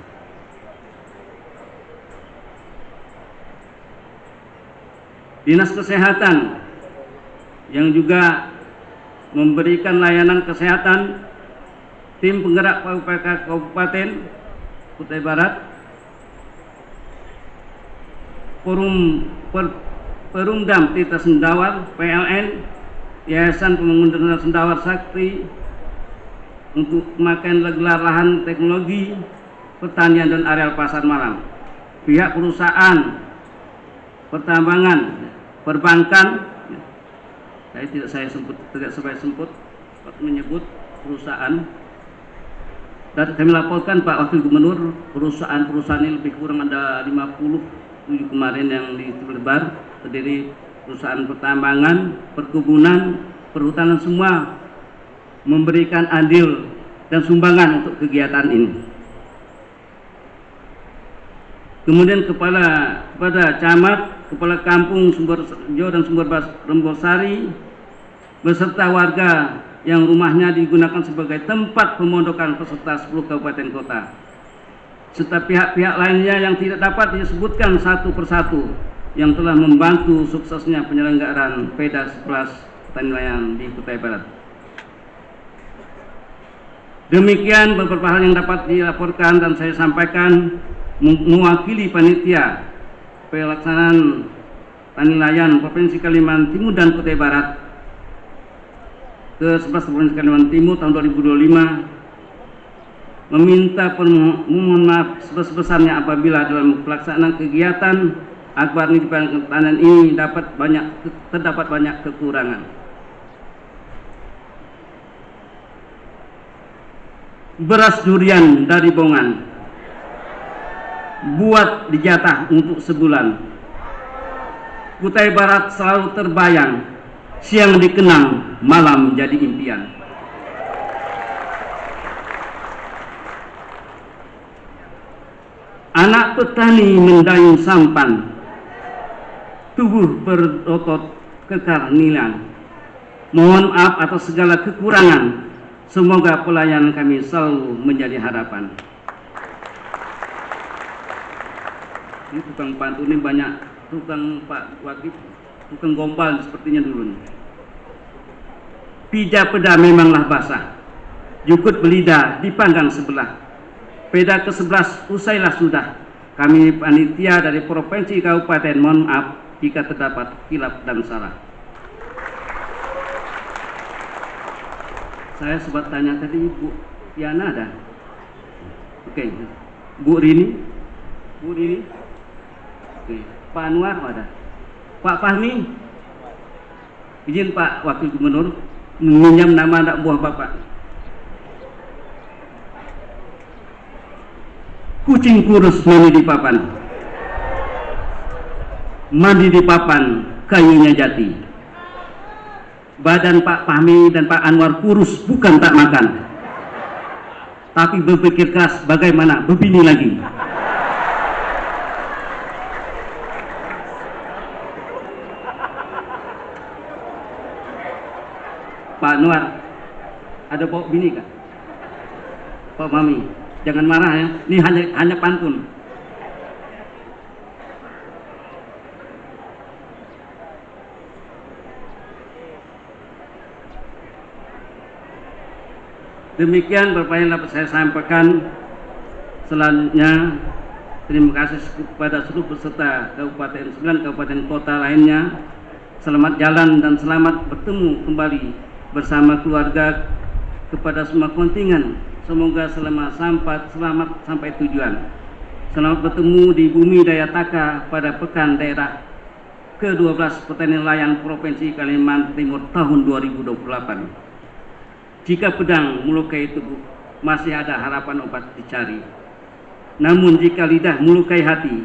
Dinas Kesehatan yang juga memberikan layanan kesehatan, tim penggerak PUPK Kabupaten Kutai Barat, Perumdam Tirta Sendawar, PLN, Yayasan Pembangunan Sendawar Sakti untuk pemakaian gelar lahan teknologi pertanian dan areal pasar malam, pihak perusahaan pertambangan, perbankan, saya tidak sempat menyebut perusahaan. Dan kami laporkan Pak Wakil Gubernur, perusahaan-perusahaan ini lebih kurang ada 57 kemarin yang disebar, terdiri perusahaan pertambangan, perkebunan, perhutanan, semua memberikan andil dan sumbangan untuk kegiatan ini. Kemudian kepada camat, kepala kampung Sumberjo dan Rembosari beserta warga yang rumahnya digunakan sebagai tempat pemondokan peserta 10 kabupaten kota, serta pihak-pihak lainnya yang tidak dapat disebutkan satu persatu yang telah membantu suksesnya penyelenggaraan PEDA 11 Petani Nelayan di Kutai Barat. Demikian beberapa hal yang dapat dilaporkan dan saya sampaikan mewakili panitia pelaksanaan Petani Nelayan Provinsi Kalimantan Timur dan Kutai Barat ke-11 Provinsi Kalimantan Timur tahun 2025, meminta permohonan maaf sebesar-besarnya apabila dalam pelaksanaan kegiatan Akbar di pertanian ini terdapat banyak kekurangan. Beras durian dari Bongan buat dijatah untuk sebulan. Kutai Barat selalu terbayang, siang dikenang, malam jadi impian. Anak petani mendayung sampan, tubuh berotot kekar nilan. Mohon maaf atas segala kekurangan, semoga pelayanan kami selalu menjadi harapan. Ini tukang pantun ini banyak, tukang Pak Wakil, tukang gombal sepertinya dulu. Pija peda memanglah basah, jukut belida dipanggang sebelah. PEDA ke-11 usailah sudah. Kami panitia dari provinsi kabupaten mohon maaf jika terdapat khilaf dan salah. Saya sempat tanya tadi Bu Yana ada? Oke. Bu Rini? Oke. Pak Anwar ada? Pak Fahmi? Izin Pak Wakil Gubernur meminjam nama anak buah Bapak. kucing kurus mandi di papan. Mandi di papan, kayunya jati. Badan Pak Fahmi dan Pak Anwar kurus bukan tak makan, tapi berpikir keras bagaimana berbini lagi. Pak Anwar, ada bawa bini kah? Pak Mami, jangan marah ya, ini hanya pantun. Demikian Bapak yang dapat saya sampaikan. Selanjutnya terima kasih kepada seluruh peserta Kabupaten 9 kabupaten kota lainnya. Selamat jalan dan selamat bertemu kembali bersama keluarga. Kepada semua kontingen, semoga selamat sampai tujuan. Selamat bertemu di Bumi Daya Taka pada Pekan Daerah ke-12 Pertanian Nelayan Provinsi Kalimantan Timur tahun 2028. Jika pedang melukai tubuh, masih ada harapan obat dicari. Namun jika lidah melukai hati,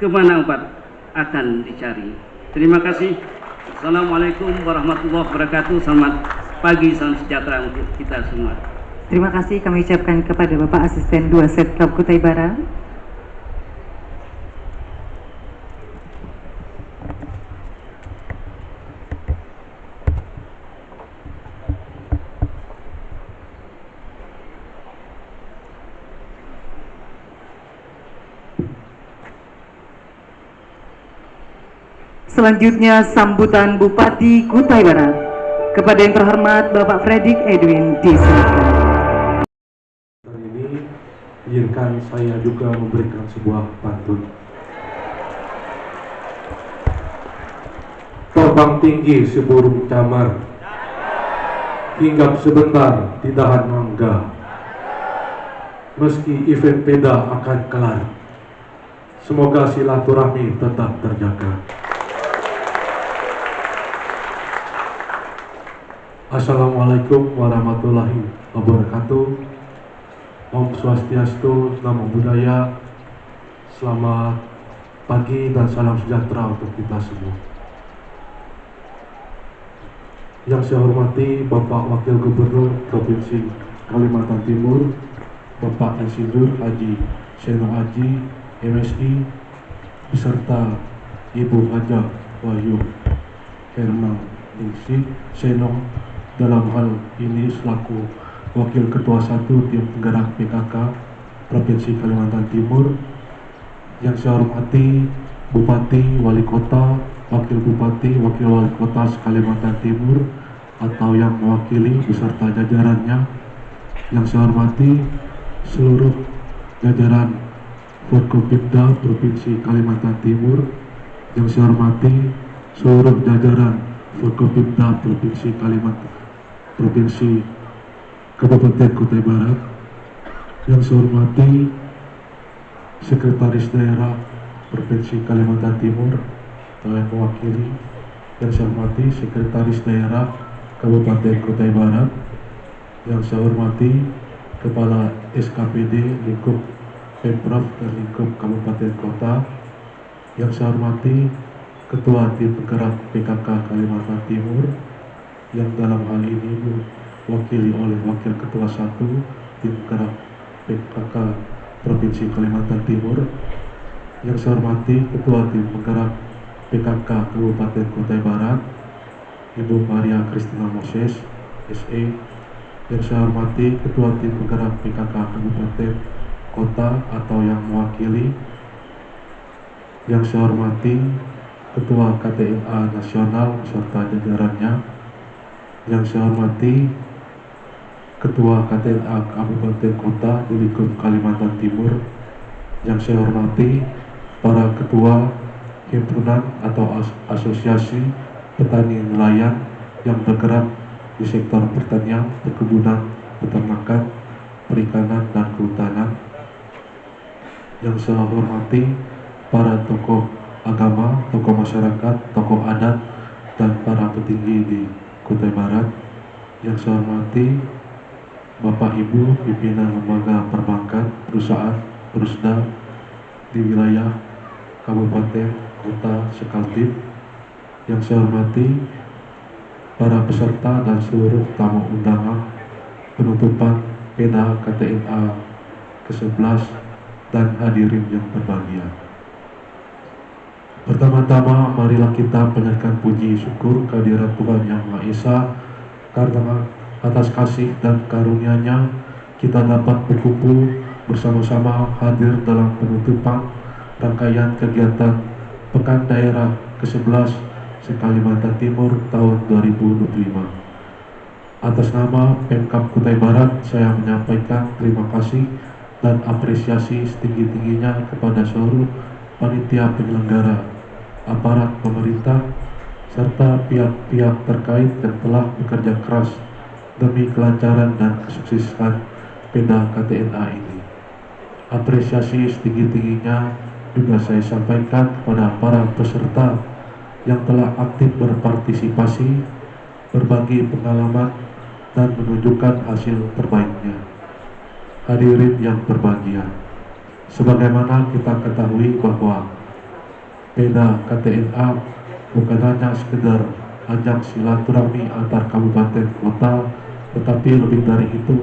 kemana obat akan dicari? Terima kasih. Assalamualaikum warahmatullahi wabarakatuh. Selamat pagi, salam sejahtera untuk kita semua. Terima kasih kami ucapkan kepada Bapak Asisten 2 Setkap Kutai Barat. Selanjutnya sambutan Bupati Kutai Barat. Kepada yang terhormat Bapak Fredrik Edwin disilakan. Hari ini izinkan saya juga memberikan sebuah pantun. Terbang tinggi si burung camar, hinggap sebentar di dahan mangga. Meski event peda akan kelar, semoga silaturahmi tetap terjaga. Assalamualaikum warahmatullahi wabarakatuh. Om Swastiastu, Namo Buddhaya. Selamat pagi dan salam sejahtera untuk kita semua. Yang saya hormati Bapak Wakil Gubernur Provinsi Kalimantan Timur, Bapak Insinyur Haji Seno Aji, MSI, beserta Ibu Haja Wahyu Herma Ningsih Seno, dalam hal ini selaku Wakil Ketua 1 Tim Penggerak PKK Provinsi Kalimantan Timur. Yang saya hormati Bupati, Wali Kota, Wakil Bupati, Wakil Wali Kota Kalimantan Timur atau yang mewakili beserta jajarannya. Yang saya hormati seluruh jajaran Forkopimda Provinsi Kalimantan Timur. Yang saya hormati seluruh jajaran Forkopimda Provinsi Kabupaten Kutai Barat. Yang saya hormati Sekretaris Daerah Provinsi Kalimantan Timur atau yang mewakili. Yang saya hormati Sekretaris Daerah Kabupaten Kutai Barat. Yang saya hormati Kepala SKPD lingkup Pemprov dan lingkup Kabupaten Kota. Yang saya hormati Ketua Tim Penggerak PKK Kalimantan Timur, yang dalam hal ini diwakili oleh Wakil Ketua 1 Tim Penggerak PKK Provinsi Kalimantan Timur. Yang saya hormati Ketua Tim Penggerak PKK Kabupaten Kutai Barat, Ibu Maria Kristina Moses, SE. Yang saya hormati Ketua Tim Penggerak PKK Kabupaten Kota atau yang mewakili. Yang saya hormati Ketua KTNA Nasional beserta jajarannya. Yang saya hormati Ketua KTNA Kabupaten Kota di lingkup Kalimantan Timur. Yang saya hormati para ketua himpunan atau asosiasi petani nelayan yang bergerak di sektor pertanian, perkebunan, peternakan, perikanan, dan kehutanan. Yang saya hormati para tokoh agama, tokoh masyarakat, tokoh adat, dan para petinggi di Kutai Barat. Yang saya hormati Bapak Ibu pimpinan lembaga perbankan, perusahaan, Rusda di wilayah Kabupaten Kota Sekaltim. Yang saya hormati para peserta dan seluruh tamu undangan penutupan PEDA KTNA ke-11 dan hadirin yang berbahagia. Pertama-tama marilah kita panjatkan puji syukur kehadirat Tuhan Yang Maha Esa, karena atas kasih dan karunia-Nya kita dapat berkumpul bersama-sama hadir dalam penutupan rangkaian kegiatan Pekan Daerah ke-11 se-Kalimantan Timur tahun 2025. Atas nama Pemkab Kutai Barat, saya menyampaikan terima kasih dan apresiasi setinggi-tingginya kepada seluruh panitia penyelenggara, aparat pemerintah, serta pihak-pihak terkait yang telah bekerja keras demi kelancaran dan kesuksesan PEDA KTNA ini. Apresiasi setinggi-tingginya juga saya sampaikan kepada para peserta yang telah aktif berpartisipasi, berbagi pengalaman, dan menunjukkan hasil terbaiknya. Hadirin yang berbahagia, sebagaimana kita ketahui bahwa PEDA KTNA bukan hanya sekedar ajang silaturahmi antar kabupaten kota, tetapi lebih dari itu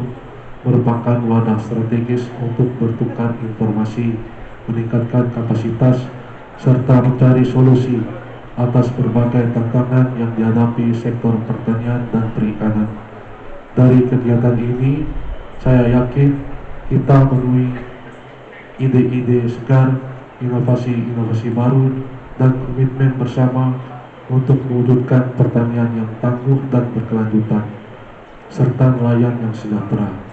merupakan wadah strategis untuk bertukar informasi, meningkatkan kapasitas, serta mencari solusi atas berbagai tantangan yang dihadapi sektor pertanian dan perikanan. Dari kegiatan ini, saya yakin kita menemui ide-ide segar, inovasi-inovasi baru, dan komitmen bersama untuk mewujudkan pertanian yang tangguh dan berkelanjutan, serta nelayan yang sejahtera.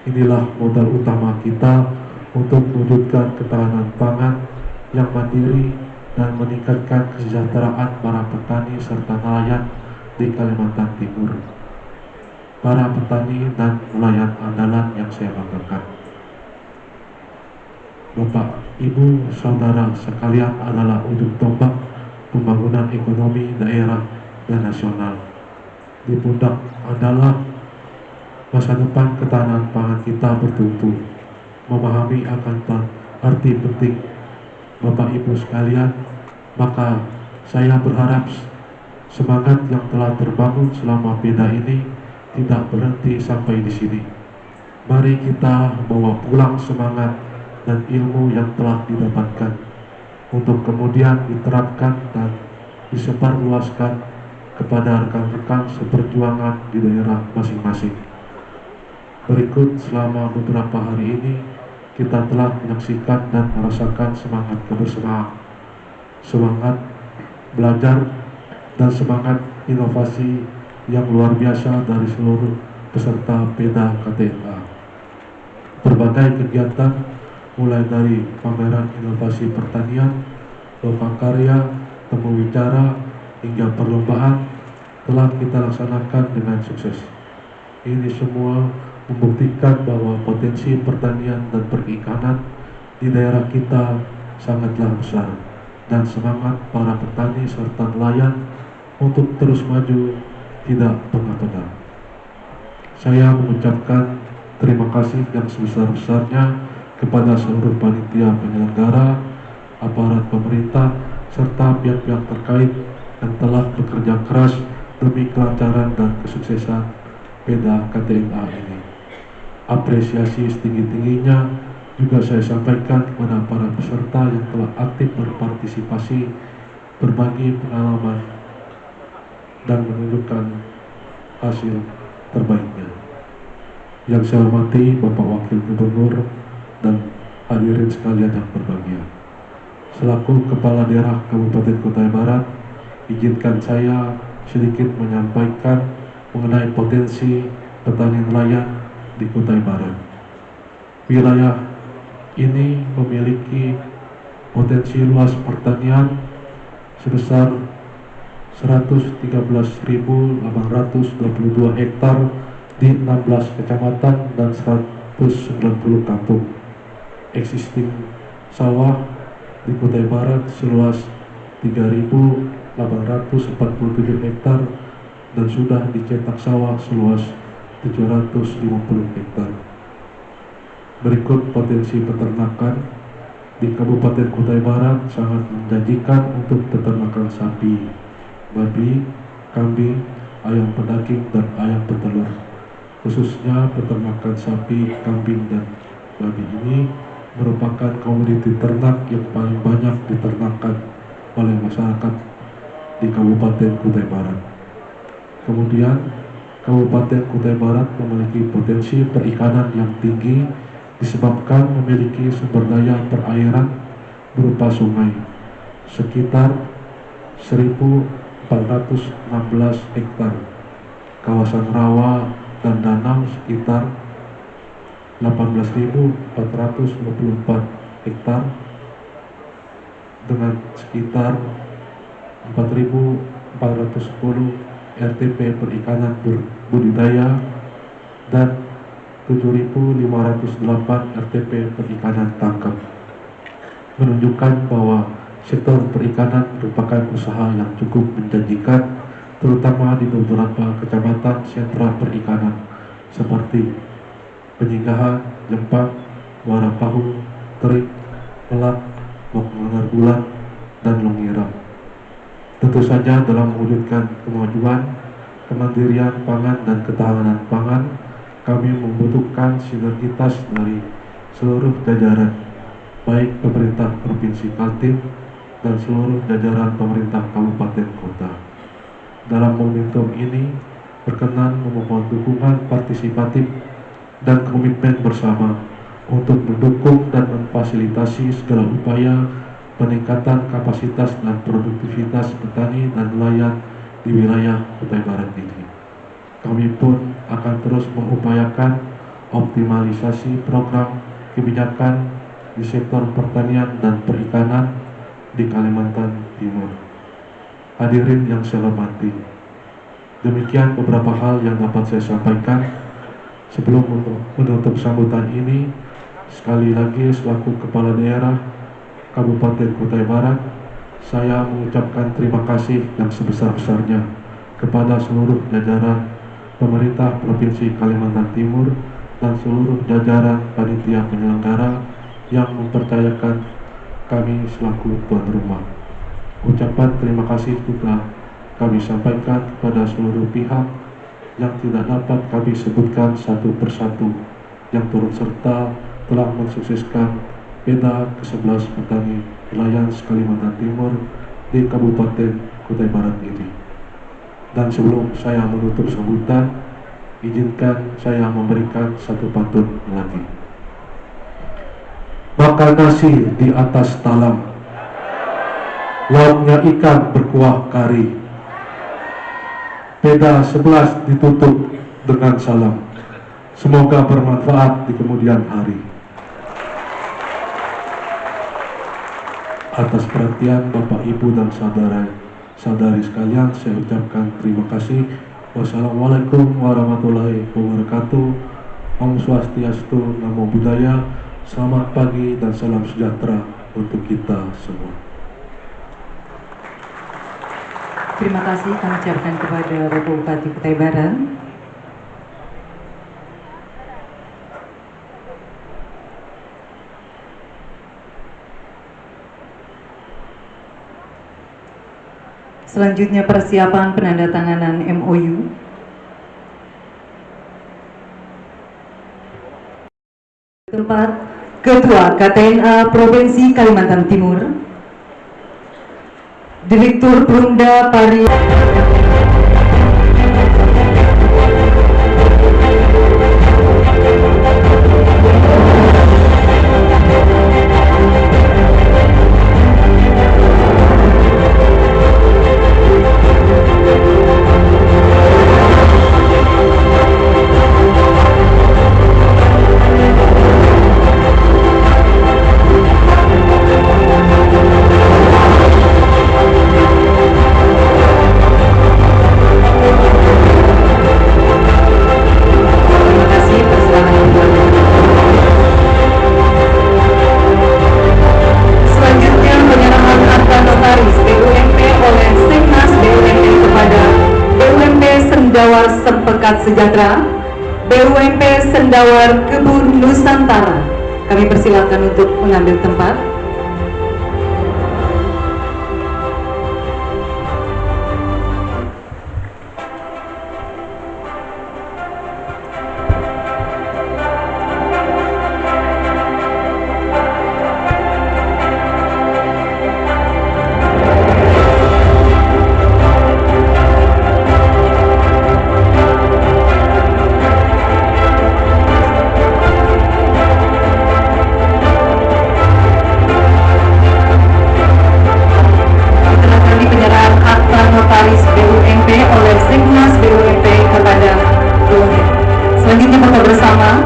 Inilah modal utama kita untuk mewujudkan ketahanan pangan yang mandiri dan meningkatkan kesejahteraan para petani serta nelayan di Kalimantan Timur. Para petani dan nelayan andalan yang saya banggakan, Bapak, Ibu, Saudara sekalian adalah ujung tombak pembangunan ekonomi daerah dan nasional. Di pundak adalah masa depan ketahanan pangan kita bertumbuh. Memahami akan arti penting Bapak Ibu sekalian, maka saya berharap semangat yang telah terbangun selama PEDA ini tidak berhenti sampai di sini. Mari kita bawa pulang semangat dan ilmu yang telah didapatkan untuk kemudian diterapkan dan disebarluaskan kepada rekan-rekan seperjuangan di daerah masing-masing. Berikut selama beberapa hari ini kita telah menyaksikan dan merasakan semangat kebersamaan, semangat belajar, dan semangat inovasi yang luar biasa dari seluruh peserta PEDA KTNA. Berbagai kegiatan mulai dari pameran inovasi pertanian, lomba karya, temu bicara, hingga perlombaan telah kita laksanakan dengan sukses. Ini semua membuktikan bahwa potensi pertanian dan perikanan di daerah kita sangatlah besar, dan semangat para petani serta nelayan untuk terus maju tidak pernah padam. Saya mengucapkan terima kasih yang sebesar-besarnya kepada seluruh panitia penyelenggara, aparat pemerintah, serta pihak-pihak terkait yang telah bekerja keras demi kelancaran dan kesuksesan PEDA KTNA ini. Apresiasi setinggi-tingginya juga saya sampaikan kepada para peserta yang telah aktif berpartisipasi, berbagi pengalaman, dan menunjukkan hasil terbaiknya. Yang saya hormati Bapak Wakil Gubernur dan hadirin sekalian yang berbahagia. Selaku Kepala Daerah Kabupaten Kutai Barat, izinkan saya sedikit menyampaikan mengenai potensi petani nelayan di Kutai Barat. Wilayah ini memiliki potensi luas pertanian sebesar 113.822 hektar di 16 kecamatan dan 190 kampung. Existing sawah di Kutai Barat seluas 3.847 hektar dan sudah dicetak sawah seluas 750 hektar. Berikut potensi peternakan di Kabupaten Kutai Barat sangat menjanjikan untuk peternakan sapi, babi, kambing, ayam pedaging, dan ayam petelur. Khususnya peternakan sapi, kambing, dan babi ini merupakan komoditi ternak yang paling banyak diternakan oleh masyarakat di Kabupaten Kutai Barat. Kemudian, Kabupaten Kutai Barat memiliki potensi perikanan yang tinggi disebabkan memiliki sumber daya perairan berupa sungai sekitar 1.416 hektar, kawasan rawa dan danau sekitar 18.424 hektar dengan sekitar 4.410 RTP perikanan budidaya dan 7.508 RTP perikanan tangkap, menunjukkan bahwa sektor perikanan merupakan usaha yang cukup menjanjikan, terutama di beberapa kecamatan sentra perikanan seperti Penyinggahan, Lempang, Muara Pahu, Terik, Melak, Mengar Bulan, dan Longira. Tentu saja dalam mewujudkan kemajuan, kemandirian pangan dan ketahanan pangan, kami membutuhkan sinergitas dari seluruh jajaran, baik pemerintah Provinsi Kaltim dan seluruh jajaran pemerintah kabupaten kota. Dalam momentum ini, berkenan memohon dukungan partisipatif dan komitmen bersama untuk mendukung dan memfasilitasi segala upaya peningkatan kapasitas dan produktivitas petani dan nelayan di wilayah Kutai Barat ini. Kami pun akan terus mengupayakan optimalisasi program kebijakan di sektor pertanian dan perikanan di Kalimantan Timur. Hadirin yang saya hormati, demikian beberapa hal yang dapat saya sampaikan. Sebelum menutup sambutan ini, sekali lagi selaku Kepala Daerah Kabupaten Kutai Barat, saya mengucapkan terima kasih yang sebesar-besarnya kepada seluruh jajaran pemerintah Provinsi Kalimantan Timur dan seluruh jajaran panitia penyelenggara yang mempercayakan kami selaku tuan rumah. Ucapan terima kasih juga kami sampaikan kepada seluruh pihak yang tidak dapat kami sebutkan satu persatu yang turut serta telah mensukseskan PEDA ke-11 petani nelayan Kalimantan Timur di Kabupaten Kutai Barat ini. Dan sebelum saya menutup sambutan, izinkan saya memberikan satu pantun lagi. Makan nasi di atas talam, lauknya ikan berkuah kari, PEDA 11 ditutup dengan salam. Semoga bermanfaat di kemudian hari. Atas perhatian Bapak, Ibu, dan saudara-saudari sekalian, saya ucapkan terima kasih. Wassalamualaikum warahmatullahi wabarakatuh. Om Swastiastu, Namo Buddhaya. Selamat pagi dan salam sejahtera untuk kita semua. Terima kasih kami ucapkan kepada Bapak Bupati Kutai Barat. Selanjutnya persiapan penandatanganan MOU. Tempat Ketua KTNA Provinsi Kalimantan Timur, Direktur Perumda Pari Sejahtera BUMP Sendawar Kebun Nusantara. Kami persilakan untuk mengambil tempat. Selanjutnya foto bersama.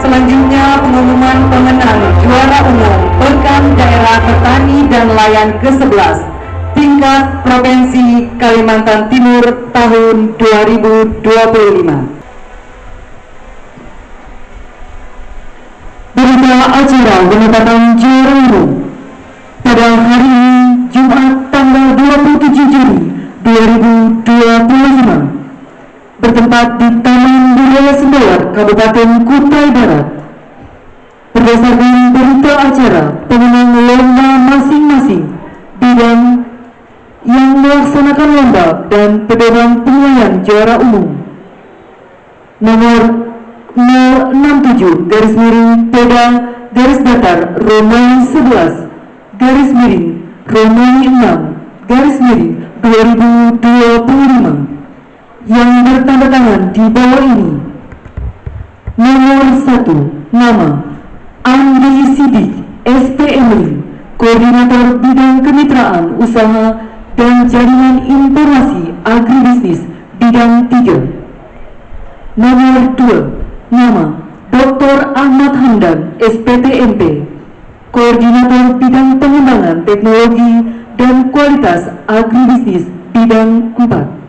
Selanjutnya pengumuman pemenang juara umum Pekan Daerah Petani dan Nelayan ke-11 tingkat Provinsi Kalimantan Timur tahun 2025. Berita acara penetapan juara umum pada hari ini Jumat tanggal 27 Juni 2025 bertempat di Taman Budaya Sendawar, Kabupaten Kutai Barat. Berdasarkan berita acara pemenang lomba masing-masing bidang yang melaksanakan lomba dan pedoman penilaian juara umum nomor 067 garis miring Peda garis datar Romawi 11 garis miring Romawi 6 garis miring 2025 yang bertanda tangan di bawah ini. Nomor 1, nama Andi Sidik, SPMI, Koordinator Bidang Kemitraan Usaha dan Jaringan Informasi Agribisnis Bidang 3. Nomor 2, nama Dr. Ahmad Hamdan, SPTMP, Koordinator Bidang Pengembangan Teknologi dan Kualitas Agribisnis Bidang 4.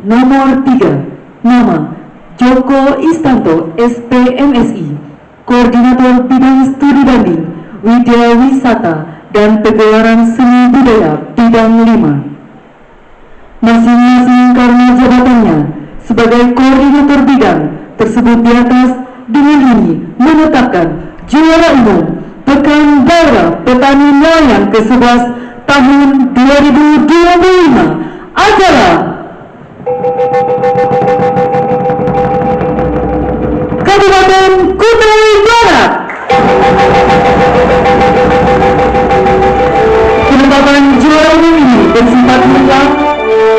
Nomor 3, nama Joko Istanto, SPMSI, Koordinator Bidang Studi Banding, Widya Wisata dan Pegelaran Seni Budaya Bidang 5. Masing-masing karena jabatannya sebagai koordinator bidang tersebut di atas dengan ini menetapkan juara umum Pekan Daerah Petani Nelayan ke-11 tahun 2025 adalah Kabupaten Kutai Barat. Penetapan juara umum ini bersifat mutlak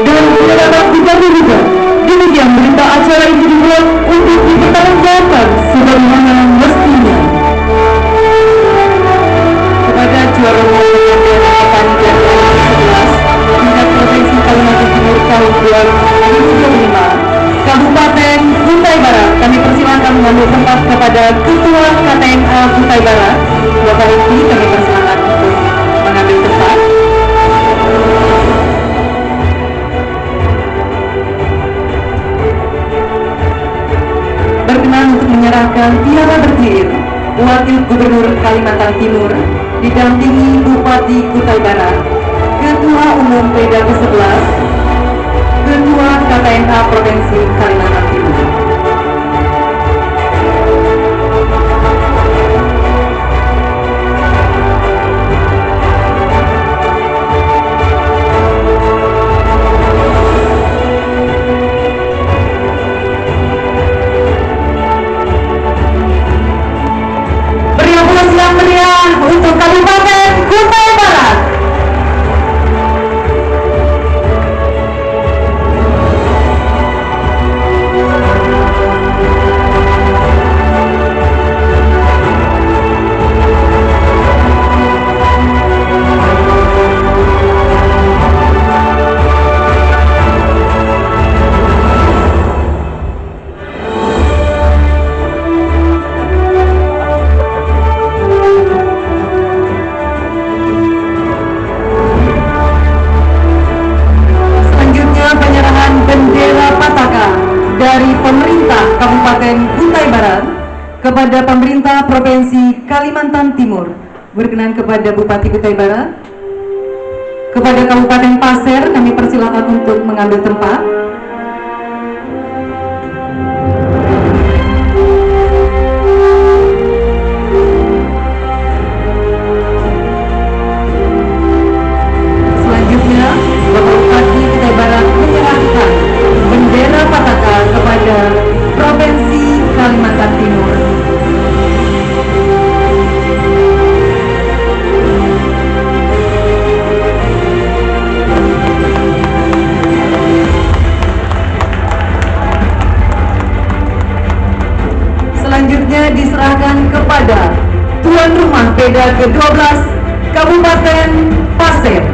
dan tidak dapat diganggu-gugat. Demikian berita acara itu dibuat untuk dipertanggungjawabkan sebagaimana mestinya. Kepada juara umum Pekan Daerah Petani dan Nelayan ke-11 tingkat Provinsi Kalimantan Timur tahun 2025 Kabupaten Kutai Barat, kami persilakan mengambil tempat kepada Ketua KTNA Kutai Barat, Bapak Rifki, kami persilakan untuk mengambil tempat. Berkenan untuk menyerahkan piala bergilir Wakil Gubernur Kalimantan Timur didampingi Bupati Kutai Barat, Ketua Umum Peda ke-11, Ketua KTNA Provinsi Kalimantan Timur. Beri aplaus yang meriah untuk Kabupaten Kutai Barat. Dari pemerintah Kabupaten Kutai Barat kepada pemerintah Provinsi Kalimantan Timur Berkenan kepada Bupati Kutai Barat. Kepada Kabupaten Pasir kami persilakan untuk mengambil tempat. Selanjutnya, Bapak Bupati Kutai Barat menyerahkan bendera Pataka kepada Provinsi Kalimantan Timur. Selanjutnya diserahkan kepada tuan rumah PEDA ke-12 Kabupaten Pasir.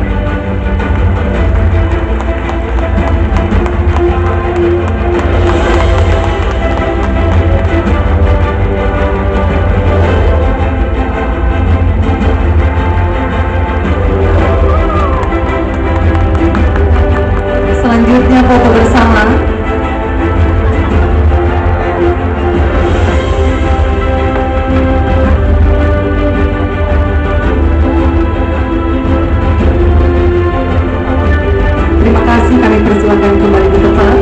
Selanjutnya foto bersama. Terima kasih, kami persilakan kembali ke tempat.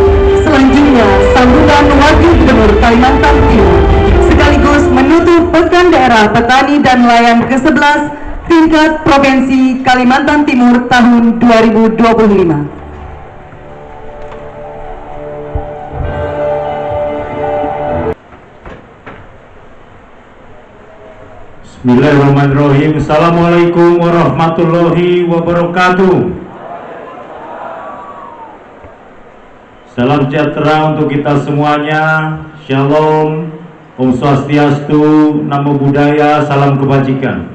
Selanjutnya, sambutan Wakil Gubernur Kalimantan Timur sekaligus menutup Pekan Daerah Petani dan Nelayan ke-11 tingkat Provinsi Kalimantan Timur tahun 2025. Bismillahirrahmanirrahim. Assalamualaikum warahmatullahi wabarakatuh. Salam sejahtera untuk kita semuanya. Shalom, Om Swastiastu, Namo Buddhaya, salam kebajikan.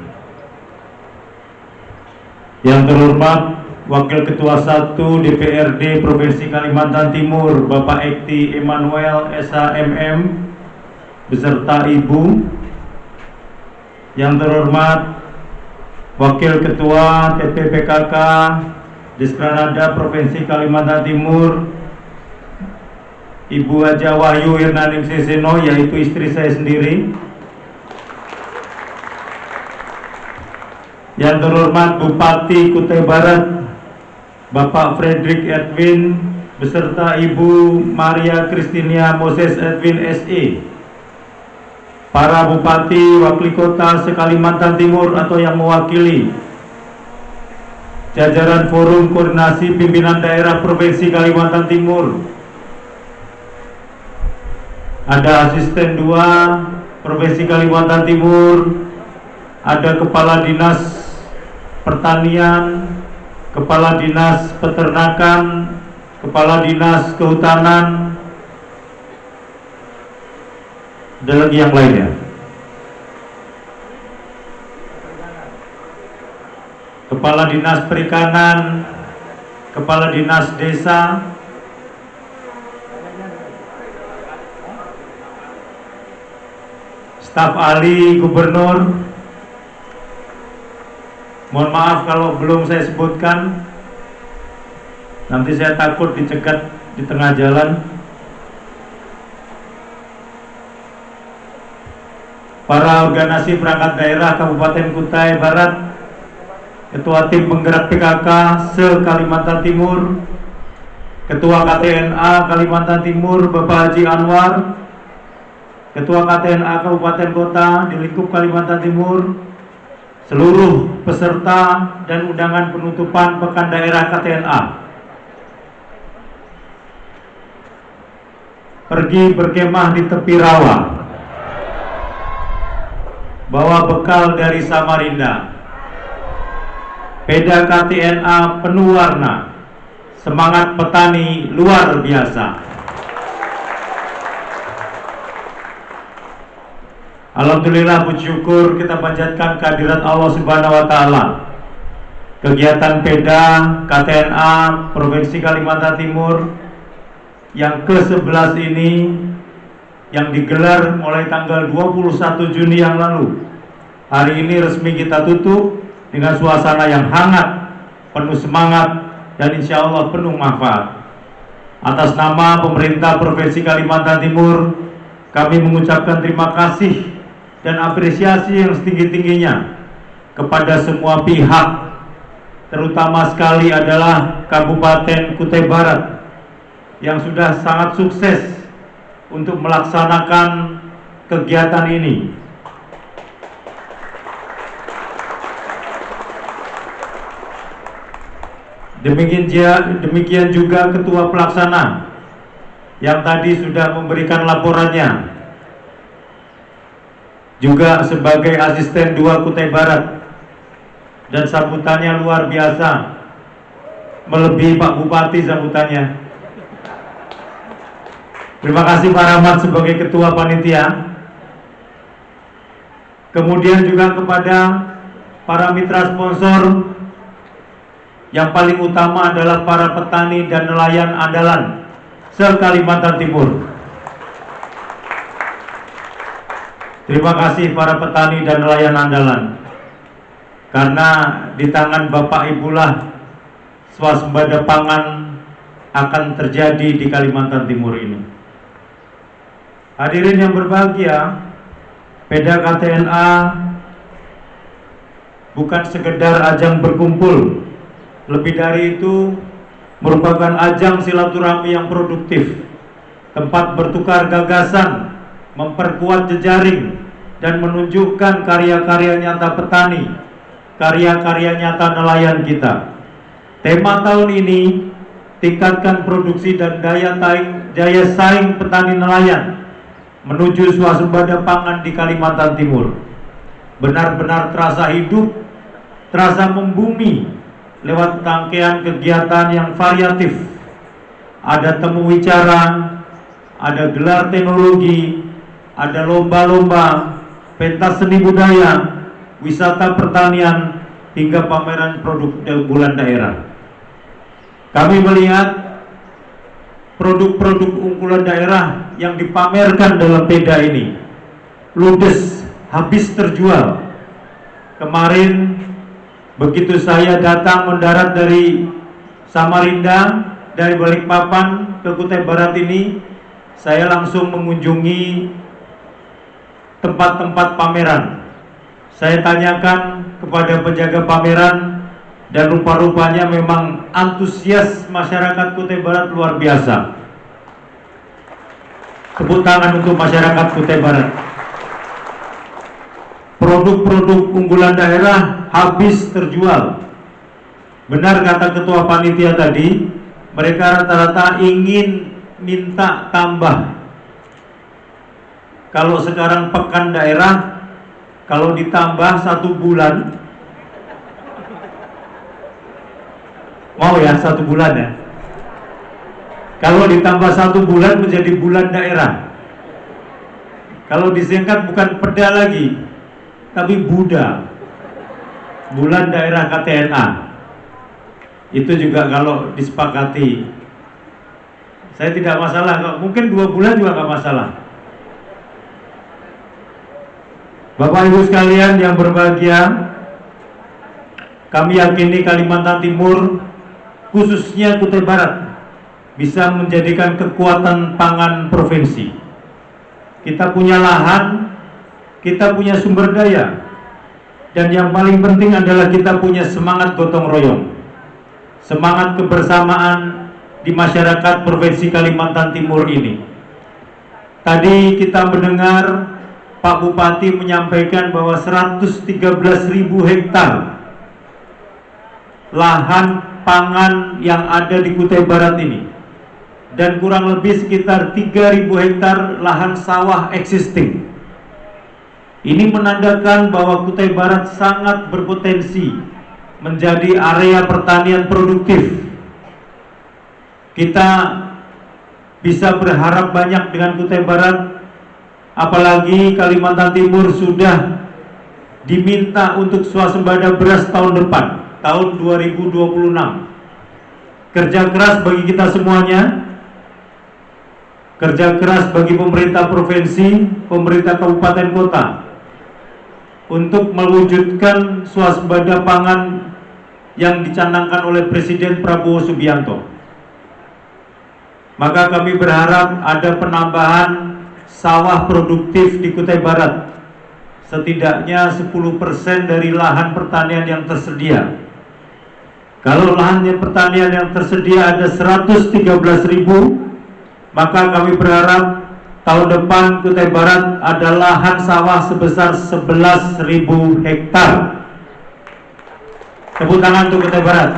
Yang terhormat Wakil Ketua 1 DPRD Provinsi Kalimantan Timur, Bapak Ekti Emmanuel SHMM beserta Ibu. Yang terhormat Wakil Ketua TPPKK Diskranada Provinsi Kalimantan Timur, Ibu Haja Wahyu Hirnaning Seseno, yaitu istri saya sendiri. Yang terhormat Bupati Kutai Barat Bapak Frederick Edwin beserta Ibu Maria Kristinia Moses Edwin SE. Para Bupati, Wakil Kota se-Kalimantan Timur atau yang mewakili jajaran Forum Koordinasi Pimpinan Daerah Provinsi Kalimantan Timur. Ada Asisten 2 Provinsi Kalimantan Timur, ada Kepala Dinas Pertanian, Kepala Dinas Peternakan, Kepala Dinas Kehutanan, dan lagi yang lainnya. Kepala Dinas Perikanan, Kepala Dinas Desa, staf ahli Gubernur. Mohon maaf kalau belum saya sebutkan, nanti saya takut dicegat di tengah jalan. Para organisasi perangkat daerah Kabupaten Kutai Barat, Ketua Tim Penggerak PKK se-Kalimantan Timur, Ketua KTNA Kalimantan Timur Bapak Haji Anwar, Ketua KTNA Kabupaten Kota di lingkup Kalimantan Timur, seluruh peserta dan undangan penutupan Pekan Daerah KTNA. Pergi berkemah di tepi rawa, bawa bekal dari Samarinda. PEDA KTNA penuh warna, semangat petani luar biasa. Alhamdulillah, puji syukur kita panjatkan kehadirat Allah Subhanahu wa Ta'ala. Kegiatan PEDA KTNA Provinsi Kalimantan Timur yang ke-11 ini, yang digelar mulai tanggal 21 Juni yang lalu, hari ini resmi kita tutup dengan suasana yang hangat, penuh semangat, dan insya Allah penuh manfaat. Atas nama pemerintah Provinsi Kalimantan Timur, kami mengucapkan terima kasih dan apresiasi yang setinggi-tingginya kepada semua pihak, terutama sekali adalah Kabupaten Kutai Barat yang sudah sangat sukses untuk melaksanakan kegiatan ini. Demikian juga Ketua Pelaksana yang tadi sudah memberikan laporannya, juga sebagai asisten 2 Kutai Barat, dan sambutannya luar biasa, melebihi Pak Bupati sambutannya. Terima kasih Pak Rahmat sebagai Ketua Panitia. Kemudian juga kepada para mitra sponsor, yang paling utama adalah para petani dan nelayan andalan se-Kalimantan Timur. Terima kasih para petani dan nelayan andalan, karena di tangan Bapak Ibulah swasembada pangan akan terjadi di Kalimantan Timur ini. Hadirin yang berbahagia, Peda KTNA bukan sekedar ajang berkumpul, lebih dari itu merupakan ajang silaturahmi yang produktif, tempat bertukar gagasan, memperkuat jejaring, dan menunjukkan karya-karya nyata petani, karya-karya nyata nelayan kita. Tema tahun ini, tingkatkan produksi dan daya saing petani nelayan menuju swasembada pangan di Kalimantan Timur. Benar-benar terasa hidup, terasa membumi lewat rangkaian kegiatan yang variatif. Ada temu wicara, ada gelar teknologi, ada lomba-lomba, pentas seni budaya, wisata pertanian, hingga pameran produk unggulan daerah. Kami melihat produk-produk unggulan daerah yang dipamerkan dalam Peda ini ludes, habis terjual. Kemarin begitu saya datang mendarat dari Samarinda, dari Balikpapan ke Kutai Barat ini, saya langsung mengunjungi tempat-tempat pameran. Saya tanyakan kepada penjaga pameran, dan rupa-rupanya memang antusias masyarakat Kutai Barat luar biasa. Tepuk tangan untuk masyarakat Kutai Barat. Produk-produk unggulan daerah habis terjual. Benar kata Ketua Panitia tadi, mereka rata-rata ingin minta tambah. Kalau sekarang pekan daerah, kalau ditambah 1 bulan, mau ya 1 bulan ya. Kalau ditambah 1 bulan menjadi bulan daerah. Kalau disingkat bukan Peda lagi, tapi Buda, bulan daerah KTNA. Itu juga kalau disepakati, saya tidak masalah. Mungkin 2 bulan juga nggak masalah. Bapak Ibu sekalian yang berbahagia, kami yakini Kalimantan Timur, khususnya Kutai Barat, bisa menjadikan kekuatan pangan provinsi. Kita punya lahan, kita punya sumber daya, dan yang paling penting adalah kita punya semangat gotong royong, semangat kebersamaan di masyarakat Provinsi Kalimantan Timur ini. Tadi kita mendengar Pak Bupati menyampaikan bahwa 113.000 hektar lahan pangan yang ada di Kutai Barat ini, dan kurang lebih sekitar 3.000 hektar lahan sawah existing. Ini menandakan bahwa Kutai Barat sangat berpotensi menjadi area pertanian produktif. Kita bisa berharap banyak dengan Kutai Barat, apalagi Kalimantan Timur sudah diminta untuk swasembada beras tahun depan, tahun 2026. Kerja keras bagi kita semuanya, kerja keras bagi pemerintah provinsi, pemerintah kabupaten kota, untuk mewujudkan swasembada pangan yang dicanangkan oleh Presiden Prabowo Subianto. Maka kami berharap ada penambahan sawah produktif di Kutai Barat setidaknya 10% dari lahan pertanian yang tersedia. Kalau lahan pertanian yang tersedia ada 113.000, maka kami berharap tahun depan Kutai Barat ada lahan sawah sebesar 11.000 hektar. Tepuk tangan untuk Kutai Barat.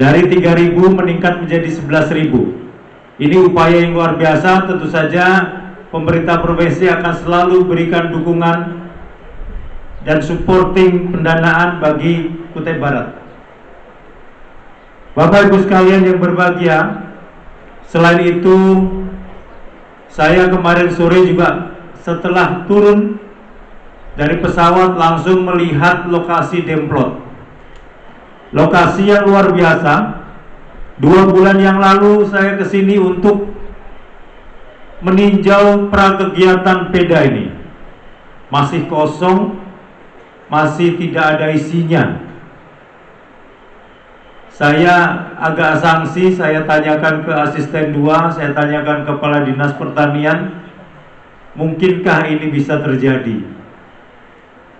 Dari 3.000 meningkat menjadi 11.000. Ini upaya yang luar biasa. Tentu saja pemerintah provinsi akan selalu berikan dukungan dan supporting pendanaan bagi Kutai Barat. Bapak Ibu sekalian yang berbahagia, selain itu saya kemarin sore juga setelah turun dari pesawat langsung melihat lokasi Demplot. Lokasi yang luar biasa. 2 bulan yang lalu saya kesini untuk meninjau prakegiatan PEDA ini. Masih kosong, masih tidak ada isinya. Saya agak sanksi, saya tanyakan ke asisten 2, saya tanyakan ke Kepala Dinas Pertanian, mungkinkah ini bisa terjadi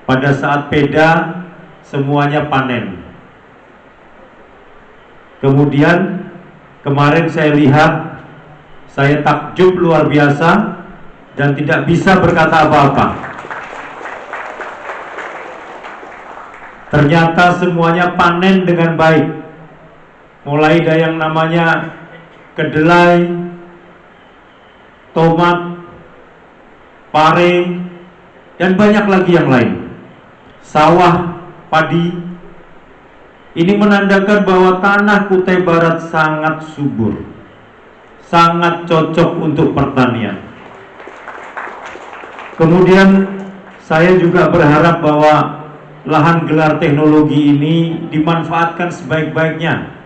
pada saat PEDA semuanya panen. Kemudian kemarin saya lihat, saya takjub luar biasa dan tidak bisa berkata apa-apa. Ternyata semuanya panen dengan baik. Mulai dari yang namanya kedelai, tomat, pare, dan banyak lagi yang lain. Sawah, padi. Ini menandakan bahwa tanah Kutai Barat sangat subur, sangat cocok untuk pertanian. Kemudian saya juga berharap bahwa lahan gelar teknologi ini dimanfaatkan sebaik-baiknya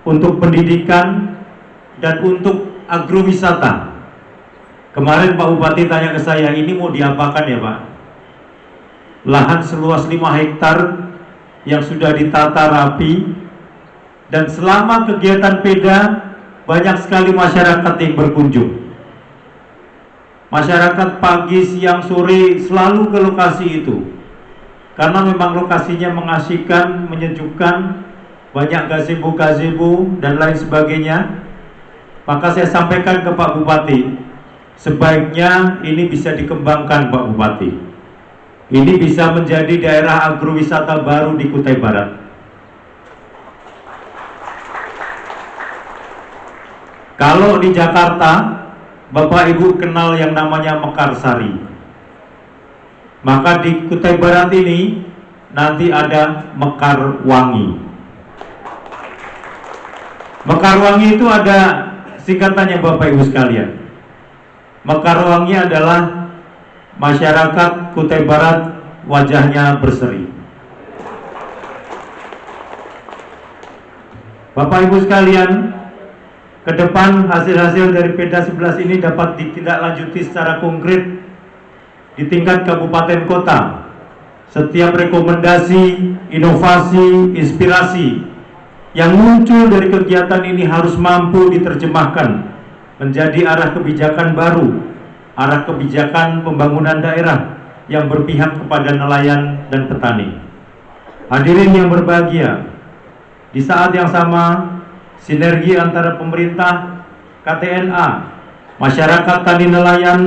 untuk pendidikan dan untuk agrowisata. Kemarin Pak Bupati tanya ke saya, ini mau diapakan ya Pak? Lahan seluas 5 hektar yang sudah ditata rapi, dan selama kegiatan PEDA banyak sekali masyarakat yang berkunjung. Masyarakat pagi, siang, sore selalu ke lokasi itu karena memang lokasinya mengasihkan, menyejukkan, banyak gazebo-gazebo dan lain sebagainya. Maka saya sampaikan ke Pak Bupati, sebaiknya ini bisa dikembangkan Pak Bupati. Ini bisa menjadi daerah agrowisata baru di Kutai Barat. Kalau di Jakarta, Bapak Ibu kenal yang namanya Mekarsari. Maka di Kutai Barat ini nanti ada Mekarwangi. Mekarwangi itu ada singkatannya Bapak Ibu sekalian. Mekarwangi adalah masyarakat Kutai Barat wajahnya berseri. Bapak Ibu sekalian, ke depan hasil-hasil dari PEDA 11 ini dapat ditindaklanjuti secara konkret di tingkat kabupaten kota. Setiap rekomendasi, inovasi, inspirasi yang muncul dari kegiatan ini harus mampu diterjemahkan menjadi arah kebijakan baru, arah kebijakan pembangunan daerah yang berpihak kepada nelayan dan petani. Hadirin yang berbahagia, di saat yang sama, sinergi antara pemerintah, KTNA, masyarakat tani nelayan,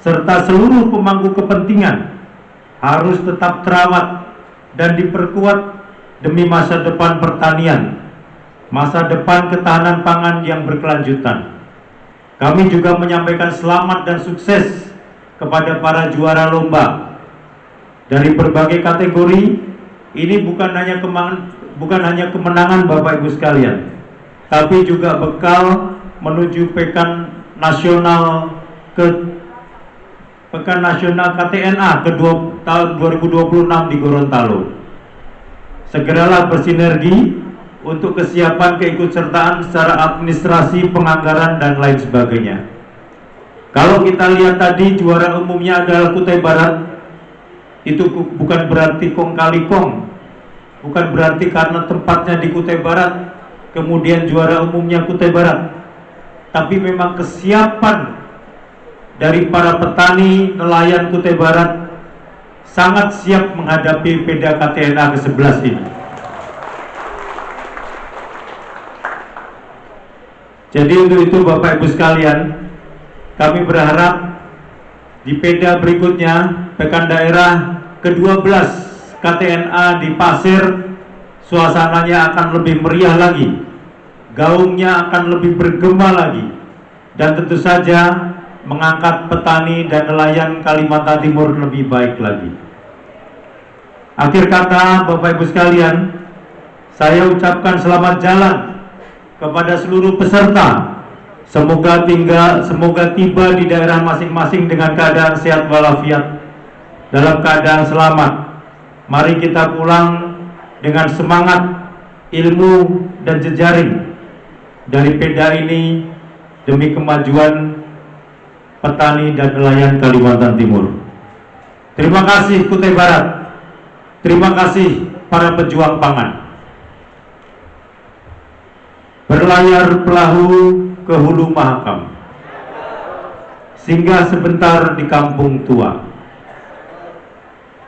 serta seluruh pemangku kepentingan harus tetap terawat dan diperkuat demi masa depan pertanian, masa depan ketahanan pangan yang berkelanjutan. Kami juga menyampaikan selamat dan sukses kepada para juara lomba dari berbagai kategori. Ini bukan hanya kemenangan Bapak Ibu sekalian, tapi juga bekal menuju Pekan Nasional KTNA tahun 2026 di Gorontalo. Segeralah bersinergi untuk kesiapan keikutsertaan secara administrasi, penganggaran, dan lain sebagainya. Kalau kita lihat tadi juara umumnya adalah Kutai Barat, itu bukan berarti kong kali kong, bukan berarti karena tempatnya di Kutai Barat kemudian juara umumnya Kutai Barat, tapi memang kesiapan dari para petani nelayan Kutai Barat sangat siap menghadapi Peda KTNA ke-11 ini. Jadi untuk itu Bapak Ibu sekalian, kami berharap di Peda berikutnya, Pekan Daerah ke-12 KTNA di Pasir, suasananya akan lebih meriah lagi, gaungnya akan lebih bergema lagi, dan tentu saja mengangkat petani dan nelayan Kalimantan Timur lebih baik lagi. Akhir kata Bapak Ibu sekalian, saya ucapkan selamat jalan kepada seluruh peserta. Semoga tiba di daerah masing-masing dengan keadaan sehat walafiat, dalam keadaan selamat. Mari kita pulang dengan semangat, ilmu, dan jejaring dari Peda ini demi kemajuan petani dan nelayan Kalimantan Timur. Terima kasih Kutai Barat. Terima kasih para pejuang pangan. Berlayar perahu ke hulu Mahakam, singgah sebentar di kampung tua.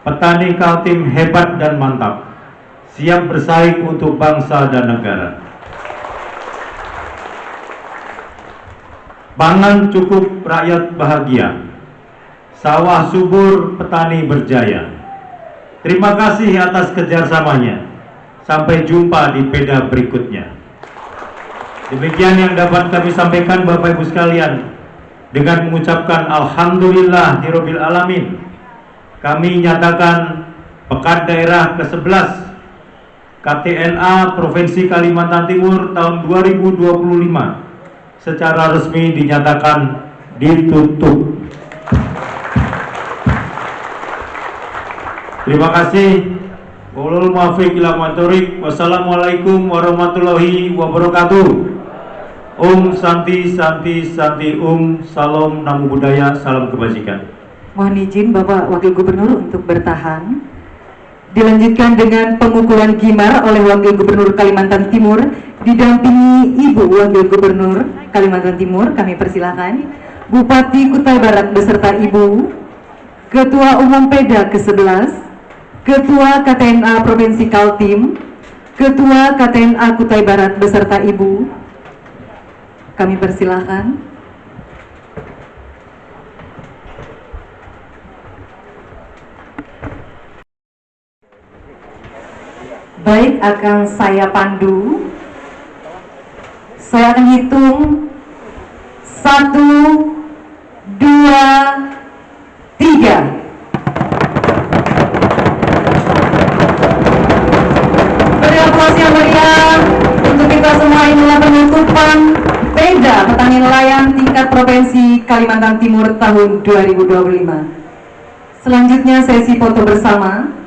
Petani Kaltim hebat dan mantap, siap bersaing untuk bangsa dan negara. Pangan cukup, rakyat bahagia. Sawah subur, petani berjaya. Terima kasih atas kerjasamanya. Sampai jumpa di Peda berikutnya. Demikian yang dapat kami sampaikan Bapak Ibu sekalian. Dengan mengucapkan Alhamdulillahirabbil alamin, kami nyatakan Pekan Daerah ke-11 KTNA Provinsi Kalimantan Timur tahun 2025 secara resmi dinyatakan ditutup. Terima kasih. Wallahu muwaffiq ila aqwamit. Wassalamualaikum warahmatullahi wabarakatuh. Om Santi Santi Santi Salam Namo Buddhaya, salam kebajikan. Mohon izin Bapak Wakil Gubernur untuk bertahan. Dilanjutkan dengan pengukuran gimar oleh Wakil Gubernur Kalimantan Timur didampingi Ibu Wakil Gubernur Kalimantan Timur. Kami persilakan Bupati Kutai Barat beserta Ibu, Ketua Umum Peda ke-11, Ketua KTNA Provinsi Kaltim, Ketua KTNA Kutai Barat beserta Ibu. Kami persilakan. Baik, akan saya pandu. Saya akan hitung 1, 2, 3. Beri aplaus yang meriah untuk kita semua. Inilah penutupan Peda Petani Nelayan tingkat Provinsi Kalimantan Timur tahun 2025. Selanjutnya sesi foto bersama